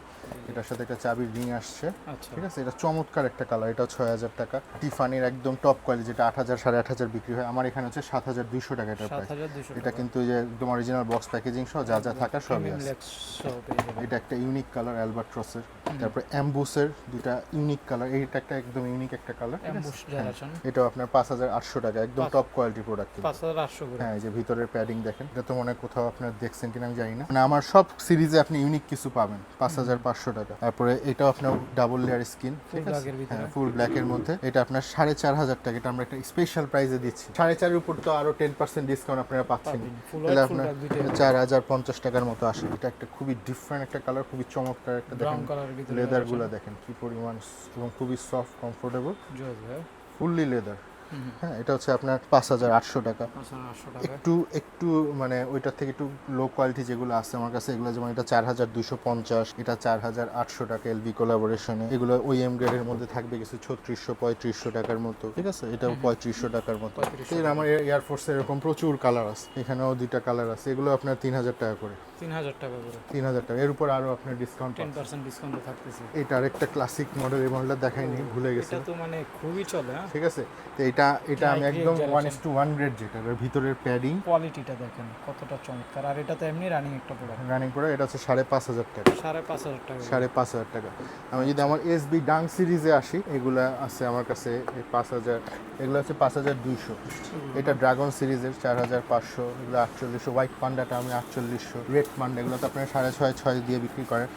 এটার সাথে একটা চাবির রিং আসছে, আচ্ছা, ঠিক আছে। এটা চমৎকার একটা কালার, এটা 6000 টাকা। টিফানির একদম টপ কোয়ালিটি, যেটা 8000 8500 বিক্রি হয়, আমার এখানে হচ্ছে 7200 টাকা এটার প্রাইস। 7200 এটা কিন্তু ওই যে একদম অরিজিনাল বক্স প্যাকেজিং সহ যা যা থাকা সবই আছে। লেক্স সহ পেয়ে যাবেন। এটা একটা ইউনিক কালার অ্যালবাট্রসের। তারপর অ্যাম্বুসের দুটা ইউনিক কালার, এইটা একটা একদম ইউনিক একটা কালার। অ্যাম্বুশ যারা আছেন এটাও আপনার 5800 টাকা, একদম টপ কোয়ালিটি প্রোডাক্ট। 5800 করে। হ্যাঁ, এই যে ভিতরের প্যাডিং দেখেন, এটা তো মনে হয় কোথাও আপনার দেখছেন কিনা আমি জানি না, মানে আমার সব সিরিজে আপনি ইউনিক কিছু পাবেন। 5500 টাকা। তারপরে এটাও আপনার ডাবল লেয়ার স্কিন, ঠিক আছে, ব্ল্যাকের ভিতরে। হ্যাঁ ফুল ব্ল্যাকের মধ্যে। এটা আপনার 4500 টাকা, এটা আমরা একটা স্পেশাল প্রাইসে দিচ্ছি। 4500 এর উপর তো আরো 10% ডিসকাউন্ট আপনারা পাচ্ছেন, ফুল তাহলে হোয়াইট ফুল আপনার ব্ল্যাক দুইটাই 4050 টাকার মতো আসে। এটা একটা খুবই ডিফারেন্ট একটা কালার, খুবই চমৎকার একটা। ব্রাউন দেখেন কালারের ভিতরে লেদার গুলা দেখেন কি পরিমাণ, এবং খুবই সফট কমফোর্টেবল, জোস ভাই। Fully leather. হ্যাঁ, এটা হচ্ছে আপনার 5800 টাকা। 5800 টাকা। একটু মানে ওইটার থেকে একটু লো কোয়ালিটি যেগুলো আছে আমার কাছে, এগুলো যেমন এটা 4250, এটা 4800 টাকা এলবি কোলাবোরেশনে। এগুলো ওএম গ্রেডের মধ্যে থাকবে কিছু 3600 টাকার মতো, ঠিক আছে। এটাও 3500 টাকার মতো। এর আমার এয়ারফোর্সের এরকম প্রচুর কালার আছে, এখানেও 2টা কালার আছে, এগুলো আপনার 3000 টাকা করে। 3000 টাকা করে। 3000 টাকা, এর উপর আরো আপনার ডিসকাউন্ট 10% ডিসকাউন্ট থাকতেছে। এটা আরেকটা ক্লাসিক মডেল, এই মডেলটা দেখাইনি, ভুলে গেছি, এটা তো মানে খুবই চলে। হ্যাঁ, ঠিক আছে। তো এটা আমি একদম 1:1 গ্রেড, যেটা এর ভিতরের প্যাডিং কোয়ালিটিটা দেখেন কতটা চমৎকার। আর এটা তো এমনি রানিং একটা প্রোডাক্ট। রানিং করে, এটা হচ্ছে 5500 টাকা। 5500 টাকা। 5500 টাকা। আমি যদি আমার এসবি ডাং সিরিজে আসি, এগুলা আছে আমার কাছে 5000, এগুলো হচ্ছে 5200। এটা ড্রাগন সিরিজের 4500, এগুলো 4800। হোয়াইট পান্ডাটা আমি 4800। রেড পান্ডা এগুলো তো আপনার 6.5 দিয়ে বিক্রি করেন,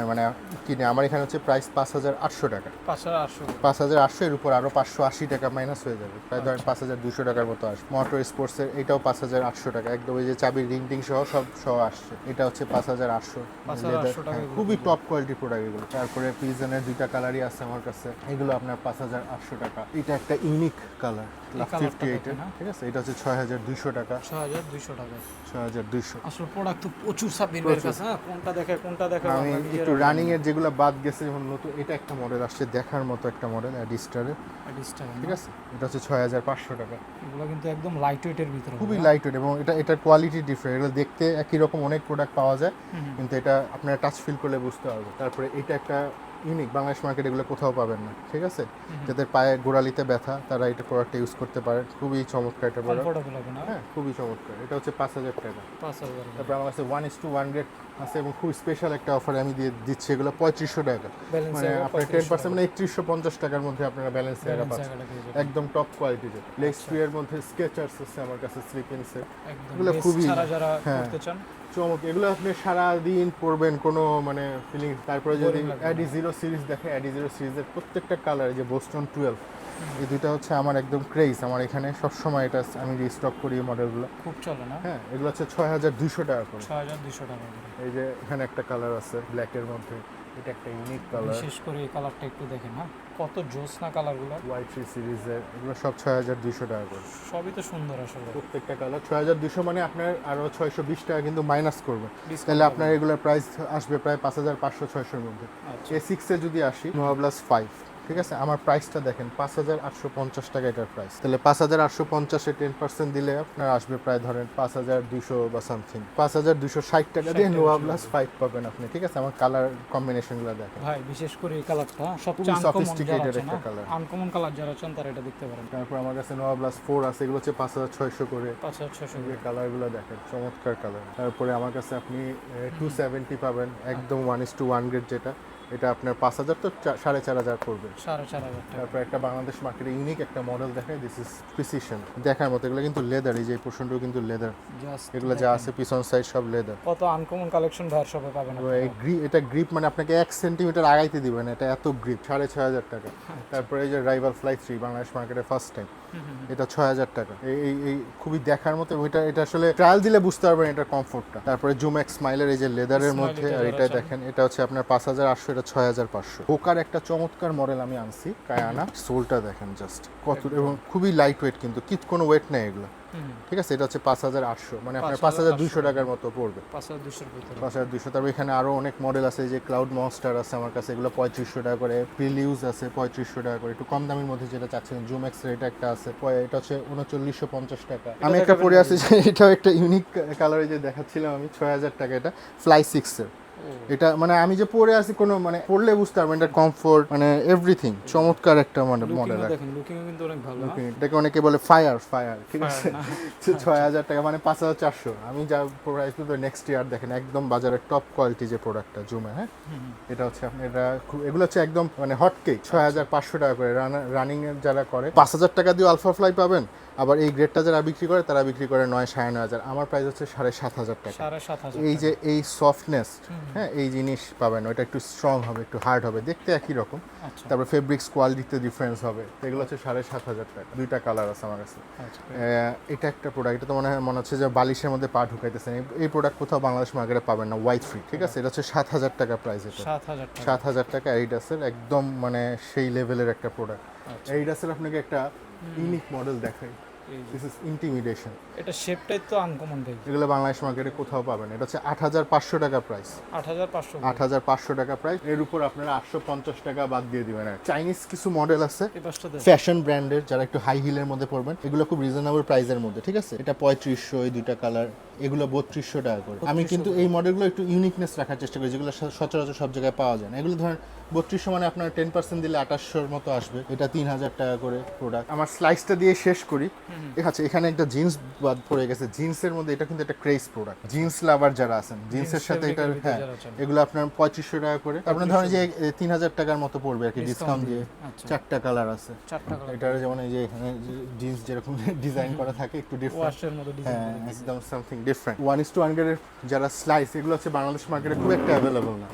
মানে কিনে। আমার এখানে হচ্ছে প্রাইস 5800 টাকা। 5800। 5800 এর উপর আরো 580 টাকা মাইনাস হয়ে যাবে, প্রায় ধরেন 5200 টাকার মতো আসবে। মোটর স্পোর্টসের এটাও 5800 টাকা, একদম এই যে চাবির রিং টিং সহ সব সহ আসছে। এটা হচ্ছে 5800। 5800 টাকা। খুবই টপ কোয়ালিটি প্রোডাক্ট এগুলো। তারপরে পিজনের 2টা কালারই আছে আমার কাছে, এগুলো আপনার 5800 টাকা। এটা একটা ইউনিক কালার, 58 এর, ঠিক আছে। এটা হচ্ছে 6200 টাকা। 6200 টাকা। 6200। আসলে প্রোডাক্ট তো প্রচুর সাবমিটের কাছে। হ্যাঁ, কোনটা দেখে আমি একটু রানিং এর যেগুলো বাদ গেছে, যেমন নতুন এটা একটা মডেল আসছে দেখার মতো একটা মডেল, অ্যাডিস্টারের, ঠিক আছে। এটা হচ্ছে 6500 টাকা। এগুলো কিন্তু একদম লাইট ওয়েটের ভিতরে, খুবই লাইট ওয়েট, এবং এটার কোয়ালিটি ডিফারেন্ট। এগুলো দেখতে একই রকম অনেক প্রোডাক্ট পাওয়া যায়, কিন্তু এটা আপনারা টাচ ফিল করলে বুঝতে পারবে। তারপরে এটা একটা ইউনিক, বাংলাদেশ মার্কেট এগুলো কোথাও পাবেন না, ঠিক আছে। যাদের পায়ে গোড়ালিতে ব্যথা তারা এটা প্রোডাক্টটা ইউজ করতে পারে, খুবই চমৎকার একটা প্রোডাক্ট। কমফোর্টেবল হবে না? হ্যাঁ, খুবই চমৎকার। এটা হচ্ছে 5000 টাকা। 5000। তারপর আমার কাছে 1:1 গ্রেড আছে, এবং খুব স্পেশাল একটা অফারে আমি দিচ্ছি, এগুলো 3500 টাকা। মানে আপনার 10%, মানে 3150 টাকার মধ্যে আপনারা ব্যালেন্স এরা পাচ্ছেন, একদম টপ কোয়ালিটিতে। লেগ স্প্রের মধ্যে স্কেচার্স আছে আমার কাছে, স্লিপিংসের, এগুলো খুবই যারা হ্যাঁ করতে চান চমক। এগুলো আপনি সারাদিন পরবেন, কোনো মানে ফিলিং। তারপরে যদি অ্যাডি জিরো সিরিজ দেখে, অ্যাডি জিরো সিরিজের প্রত্যেকটা কালার, যে বোস্টন 12, এই দুইটা হচ্ছে আমার একদম ক্রেজ। আমার এখানে সবসময় এটা আমি রিস্টক করি এই মডেলগুলো, খুব চলে না? হ্যাঁ। এগুলো হচ্ছে 6200 টাকা করে। 6200 টাকা করে। এই যে এখানে একটা কালার আছে ব্ল্যাকের মধ্যে, এটা একটা ইউনিক কালার। বিশেষ করে এই কালারটা একটু দেখেন। হ্যাঁ, কত জোসনা কালারগুলো, Y3 সিরিজের এগুলো সব 6200 টাকা করে। সবই তো সুন্দর আসলে। প্রত্যেকটা কালার 6200 মানে আপনার আরো 620 টাকা কিন্তু মাইনাস করবে, Discount তাহলে হবে। আপনার এগুলোর প্রাইস আসবে প্রায় 5500-600 এর মধ্যে। আচ্ছা। A6 এ যদি আসি নোভা প্লাস 5, ঠিক আছে, আমার প্রাইসটা দেখেন 5850 টাকা এটার প্রাইস, তাহলে 5850 এ 10% দিলে আপনার আসবে প্রায় ধরেন 5200 বা সামথিং, 5260 টাকা দিয়ে 60 নোভা টাকা প্লাস 5 পাবেন আপনি, ঠিক আছে। আমার কালার কম্বিনেশনগুলো দেখেন, ভাই বিশেষ করে এই কালারটা সবচেয়ে খুবই আনকমন, sophisticated যারা একটা colour। আনকমন কালার যারা চান তারা এটা দেখতে পারেন। তারপর আমার কাছে নোভা প্লাস 4 আছে, এগুলো হচ্ছে 5600 করে। 5600 এই কালারগুলো দেখেন, চমৎকার কালার। তারপরে আমার কাছে আপনি 270 পাবেন, একদম 1:1 গ্রেড যেটা, এটা আপনার 5000 তো 4500 পড়বে। 4500 টাকা। তারপর একটা বাংলাদেশ মার্কেটে ইউনিক একটা মডেল দেখায়, দিস ইজ প্রিসিশন, দেখার মতো। এগুলো কিন্তু লেদার, এই যে এই পোর্শনটাও কিন্তু লেদার, জাস্ট এগুলো যা আছে পিছন সাইড সব লেদার। কত আনকমন কালেকশন ভাইয়ের শপে পাবেন আপনারা। এটা গ্রিপ মানে আপনাকে 1 সেন্টিমিটার আগাইতে দিবে না, এটা এত গ্রিপ, 6500 টাকা। তারপরে এই যে রাইভাল ফ্লাই 3 বাংলাদেশ মার্কেটে ফার্স্ট টাইম, এটা 6000 টাকা। এই খুবই দেখার মতো, এটা আসলে ট্রায়াল দিলে বুঝতে পারবেন এটার কমফোর্টটা। তারপরে জুমেক্স স্মাইলের এই যে লেদারের Smiley মধ্যে, আর leather এটা আছে। দেখেন, এটা হচ্ছে আপনার 5800, এটা 6500। বোকার একটা চমৎকার মডেল আমি আনছি, কায়ানা। সোলটা দেখেন জাস্ট কত, এবং খুবই লাইট ওয়েট, কিন্তু কোনো ওয়েট নেই এগুলো, ঠিক আছে। এটা হচ্ছে 5800, মানে আপনার 5200 টাকার মতো পড়বে, 5200 এর ভিতরে। 5200। তারপর এখানে আরো অনেক মডেল আছে, যে ক্লাউড মনস্টার আছে আমার কাছে, এগুলো 3500 টাকা করে। প্রিলিউজ আছে 3500 টাকা করে, একটু কম দামের মধ্যে যেটা চাচ্ছেন। জুমেক্স এটা একটা আছে, এটা হচ্ছে 3950 টাকা। আমি একটা পরে আছি যে এটাও একটা ইউনিক কালারে যে দেখাচ্ছিলাম আমি, 6000 টাকা। এটা ফ্লাই 6 এর, এটা মানে আমি যে পরে আছি কোনো মানে পড়লে বুঝতে পারবেন এটা কমফোর্ট, মানে এভরিথিং চমৎকার একটা মডেল। দেখেন লুকিং কিন্তু অনেক ভালো। এটাকে অনেকে বলে ফায়ার, ঠিক আছে। 6000 টাকা মানে 5400। আমি যা প্রাইস তো নেক্সট ইয়ার দেখেন, একদম বাজারের টপ কোয়ালিটি যে প্রোডাক্টটা জুমে, হ্যাঁ। এটা হচ্ছে আপনি, এটা এগুলো হচ্ছে একদম মানে হট কেক, 6500 টাকা করে। রানিং এর যারা করে 5000 টাকা দিয়ে আলফা ফ্লাই পাবেন। আবার এই গ্রেডটা যারা বিক্রি করে তারা বিক্রি করে 9,500। আমার প্রাইস হচ্ছে 7500 টাকা। 7500। এই যে এই সফটনেস, হ্যাঁ, এই জিনিস পাবেন, ওটা একটু স্ট্রং হবে, একটু হার্ড হবে, দেখতে একই রকম। আচ্ছা। তারপর ফেব্রিক্স কোয়ালিটিতে ডিফারেন্স হবে। তো এগুলো হচ্ছে 7500 টাকা। দুইটা কালার আছে আমার কাছে। এটা একটা প্রোডাক্ট, এটা তো মনে হচ্ছে যে বালিশের মধ্যে পা ঢুকাইতেছেন। এই প্রোডাক্ট কোথাও বাংলাদেশ মার্কেটে পাবেন না, Y3, ঠিক আছে। এটা হচ্ছে 7000 টাকা প্রাইস। এটা 7000 টাকা। 7000 টাকা। এইডাসের একদম মানে সেই লেভেলের একটা প্রোডাক্ট। এইডাসের আপনাকে একটা ইউনিক মডেল দেখাই, দিস ইজ ইন্টিমিডেশন। এটা শেপটাই তো আনকমন ভাই। এগুলো বাংলাদেশ মার্কেটে কোথাও পাবেন। এটা হচ্ছে 8500 টাকা প্রাইস। 8500। 8500 টাকা প্রাইস। এর উপর আপনারা 850 টাকা বাদ দিয়ে দিবেন। চাইনিজ কিছু মডেল আছে এই পাশটা দেখ। ফ্যাশন ব্র্যান্ডের, যারা একটু হাই হিলের মধ্যে পড়বেন, এগুলো খুব রিজনেবল প্রাইসের মধ্যে, ঠিক আছে। এটা 3500, এই দুইটা কালার, এগুলো 3200 টাকা করে। আমি কিন্তু এই মডেলগুলো একটু ইউনিকনেস রাখার চেষ্টা করি, যেগুলো সচরাচর সব জায়গায় পাওয়া যায় না। এগুলো ধরেন 3200 মানে আপনার 10% দিলে 2800 মতো আসবে। এটা 3000 টাকা করে প্রোডাক্ট। আমার স্লাইসটা দিয়ে শেষ করি। আচ্ছা, এখানে একটা জিন্স বাদ পড়ে গেছে। জিন্সের মধ্যে এটা কিন্তু একটা ক্রেজ প্রোডাক্ট। জিন্স লাভার যারা আছেন, জিন্সের সাথে এটা, হ্যাঁ, এগুলো আপনার 2500 টাকা করে। আপনার ধরেন যে 3000 টাকার মতো পড়বে আর কি, ডিসকাউন্ট দিয়ে। চারটা কালার আছে। এটার যেমন এই যে এখানে জিন্স যেরকম ডিজাইন করা থাকে, একটু ডিফারেন্ট, ওয়াশের মতো ডিজাইন। হ্যাঁ, একদম সামথিং ডিফারেন্ট। 1:1 গ্রেডের যারা স্লাইস, এগুলো হচ্ছে বাংলাদেশ মার্কেটে খুব একটা অ্যাভেলেবল না।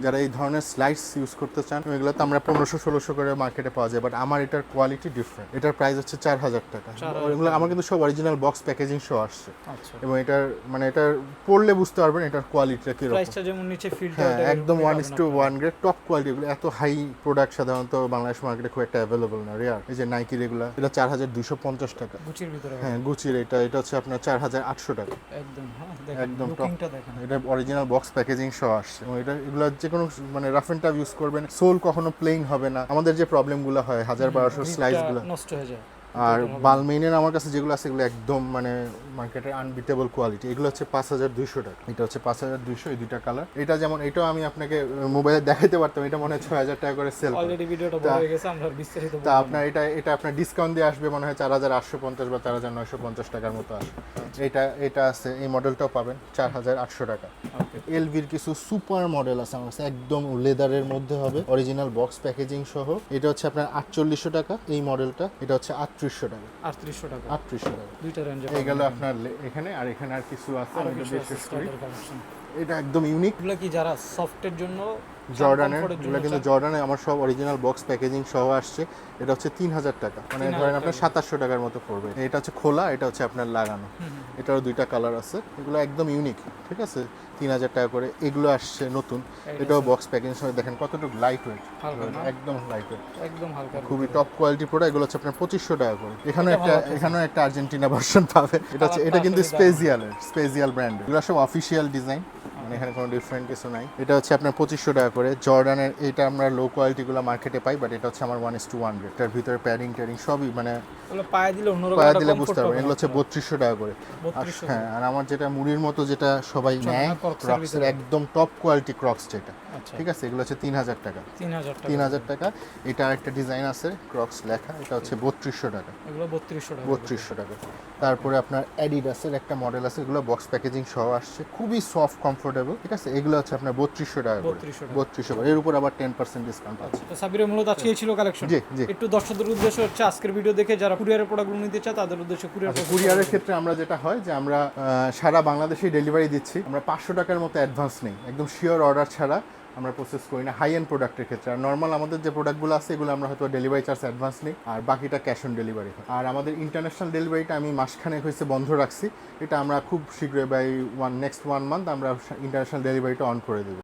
যারা এই ধরনের স্লাইস ইউজ করতে চান, এগুলো তো আমরা 1500-1600 করে মার্কেটে পাওয়া যায়, বাট আমার এটার কোয়ালিটি ডিফারেন্ট। এটার প্রাইস হচ্ছে 4000 টাকা। এগুলো আমার কিন্তু সব অরিজিনাল বক্স প্যাকেজিং সহ আসছে। আচ্ছা। এবং এটার মানে এটার পড়লে বুঝতে পারবেন এটার কোয়ালিটিটা কিরকম। প্রাইসটা যেমন নিচে ফিল্টার, হ্যাঁ, একদম 1:1 গ্রেড টপ কোয়ালিটি। এগুলো এত হাই প্রোডাক্ট সাধারণত বাংলাদেশ মার্কেটে খুব একটা অ্যাভেলেবল না, রেয়ার। এই যে নাইকির এগুলো, এটা 4250 টাকা। গুচির ভিতরে। হ্যাঁ, গুচির এটা হচ্ছে আপনার 4800 টাকা। একদম, হ্যাঁ, দেখেন একদম লুকিংটা দেখেন। এটা অরিজিনাল বক্স প্যাকেজিং সহ আসছে। এবং এগুলো যে কোনো মানে রাফ এন্ড টাফ ইউজ করবেন, সোল কখনো প্লেন হবে না। আমাদের যে প্রবলেমগুলো হয় 1200 স্লাইসগুলো নষ্ট হয়ে যায়। আর বালমেইনের আমার কাছে যেগুলো আছে এগুলো একদম মানে মার্কেটের আনবিটেবল কোয়ালিটি। এগুলো হচ্ছে 5200 টাকা। এটা হচ্ছে 5200, এই দুইটা কালার। এটা যেমন এটাও আমি আপনাকে মোবাইলে দেখাইতে পারতাম, এটা মনে হয় 6000 টাকা করে সেল। অলরেডি ভিডিওটা বড় হয়ে গেছে, আমরা বিস্তারিত তা আপনার এটা আপনার ডিসকাউন্ট দিয়ে আসবে মনে হয় 4850 বা 4950 টাকার মতো আসবে। এটা আছে, এই মডেলটাও পাবেন 4800 টাকা। এলভির কিছু সুপার মডেল আছে আমার কাছে, একদম লেদারের মধ্যে হবে, অরিজিনাল বক্স প্যাকেজিং সহ। এটা হচ্ছে আপনার 4800 টাকা এই মডেলটা। এটা হচ্ছে 3800 টাকা। 3800 টাকা। 3800 টাকা। দুইটা রেঞ্জে এই গেল আপনার এখানে, আর এখানে আর কিছু আছে, আমি এটা বেশ শেষ করি। এটা একদম ইউনিক। এগুলো কি যারা সফটের জন্য জর্ডানের, comfort-এর জন্য এগুলো কিন্তু জর্ডানে আমার সব অরিজিনাল বক্স প্যাকেজিং সহ আসছে। এটা হচ্ছে 3000 টাকা, মানে 3000 ধরেন আপনার টাকা। 2700 টাকার মতো পড়বে। এটা হচ্ছে খোলা, এটা হচ্ছে আপনার লাগানো। এটারও দুইটা কালার আছে, এগুলো একদম ইউনিক, ঠিক আছে। 3000 টাকা করে এগুলো আসছে নতুন। এটাও বক্স প্যাকেজিং সহ, দেখেন কতটুকু লাইট ওয়েট, হালকা না? একদম লাইট ওয়েট, একদম হালকা। খুবই টপ কোয়ালিটি প্রোডাক্ট। এগুলো হচ্ছে আপনার 2500 টাকা করে। এটা এখানেও একটা আর্জেন্টিনা ভার্সন পাবে। এটা কিন্তু আসলে স্পেশিয়াল ব্র্যান্ডের, এগুলো সব অফিসিয়াল ডিজাইন, মানে এখানে কোনো ডিফারেন্ট কিছু নাই। এটা হচ্ছে আপনার 2500 টাকা করে। জর্ডানের এটা আমরা লো কোয়ালিটিগুলো মার্কেটে পাই, বাট এটা হচ্ছে আমার 1:100। এটার ভিতরে প্যাডিং ট্যাডিং সবই, মানে এগুলো পায়ে দিলে অন্যরকম পায়ে একটা দিলে comfort বুঝতে পারবেন। পাবেন এগুলো হচ্ছে আপনারা। 3200 টাকা করে। আর 3200 হ্যাঁ, আর আমার যেটা মুড়ির মতো যেটা সবাই নেয়, Crocs-এর ক্রক্সের ভিতরে। একদম টপ কোয়ালিটি ক্রক্স যেটা, আচ্ছা, ঠিক আছে, এগুলো হচ্ছে 3000 টাকা। 3000 টাকা। 3000 টাকা। এটা একটা ডিজাইন আছে ক্রক্স লেখা, এটা হচ্ছে 3200 টাকা। এগুলো 3200 টাকা। 3200 টাকা। তারপরে আপনার অ্যাডিডাসের একটা মডেল আছে, এগুলো বক্স প্যাকেজিং সহ আসছে, খুবই সফট কমফোর্টেবল, ঠিক আছে। এগুলো হচ্ছে আপনার 3200 টাকা করে। 3200 টাকা। 3200 করে, এর উপর আবার 10% ডিসকাউন্ট আছে। তো সাবিরের মূলত আজকেই ছিল কালেকশন। জি, জি। একটু দর্শকদের উদ্দেশ্য হচ্ছে আজকের ভিডিও দেখে যারা কুরিয়ারের প্রোডাক্টগুলো নিতে চায় তাদের উদ্দেশ্যে কুরিয়ারের ক্ষেত্রে আমরা যেটা হয় যে আমরা সারা বাংলাদেশেই ডেলিভারি দিচ্ছি। আমরা 500 টাকার মতো অ্যাডভান্স নেই, একদম শিওর অর্ডার ছাড়া আমরা প্রসেস করি না হাই এন্ড প্রোডাক্টের ক্ষেত্রে। আর নর্মাল আমাদের যে প্রোডাক্টগুলো আছে এগুলো আমরা হয়তো ডেলিভারি চার্জ অ্যাডভান্স নিই, আর বাকিটা ক্যাশ অন ডেলিভারি হয়। আর আমাদের ইন্টারন্যাশনাল ডেলিভারিটা আমি মাসখানেক হয়েছে বন্ধ রাখছি, এটা আমরা খুব শীঘ্রই বাই নেক্সট 1 মান্থ আমরা ইন্টারন্যাশনাল ডেলিভারিটা অন করে দেবো।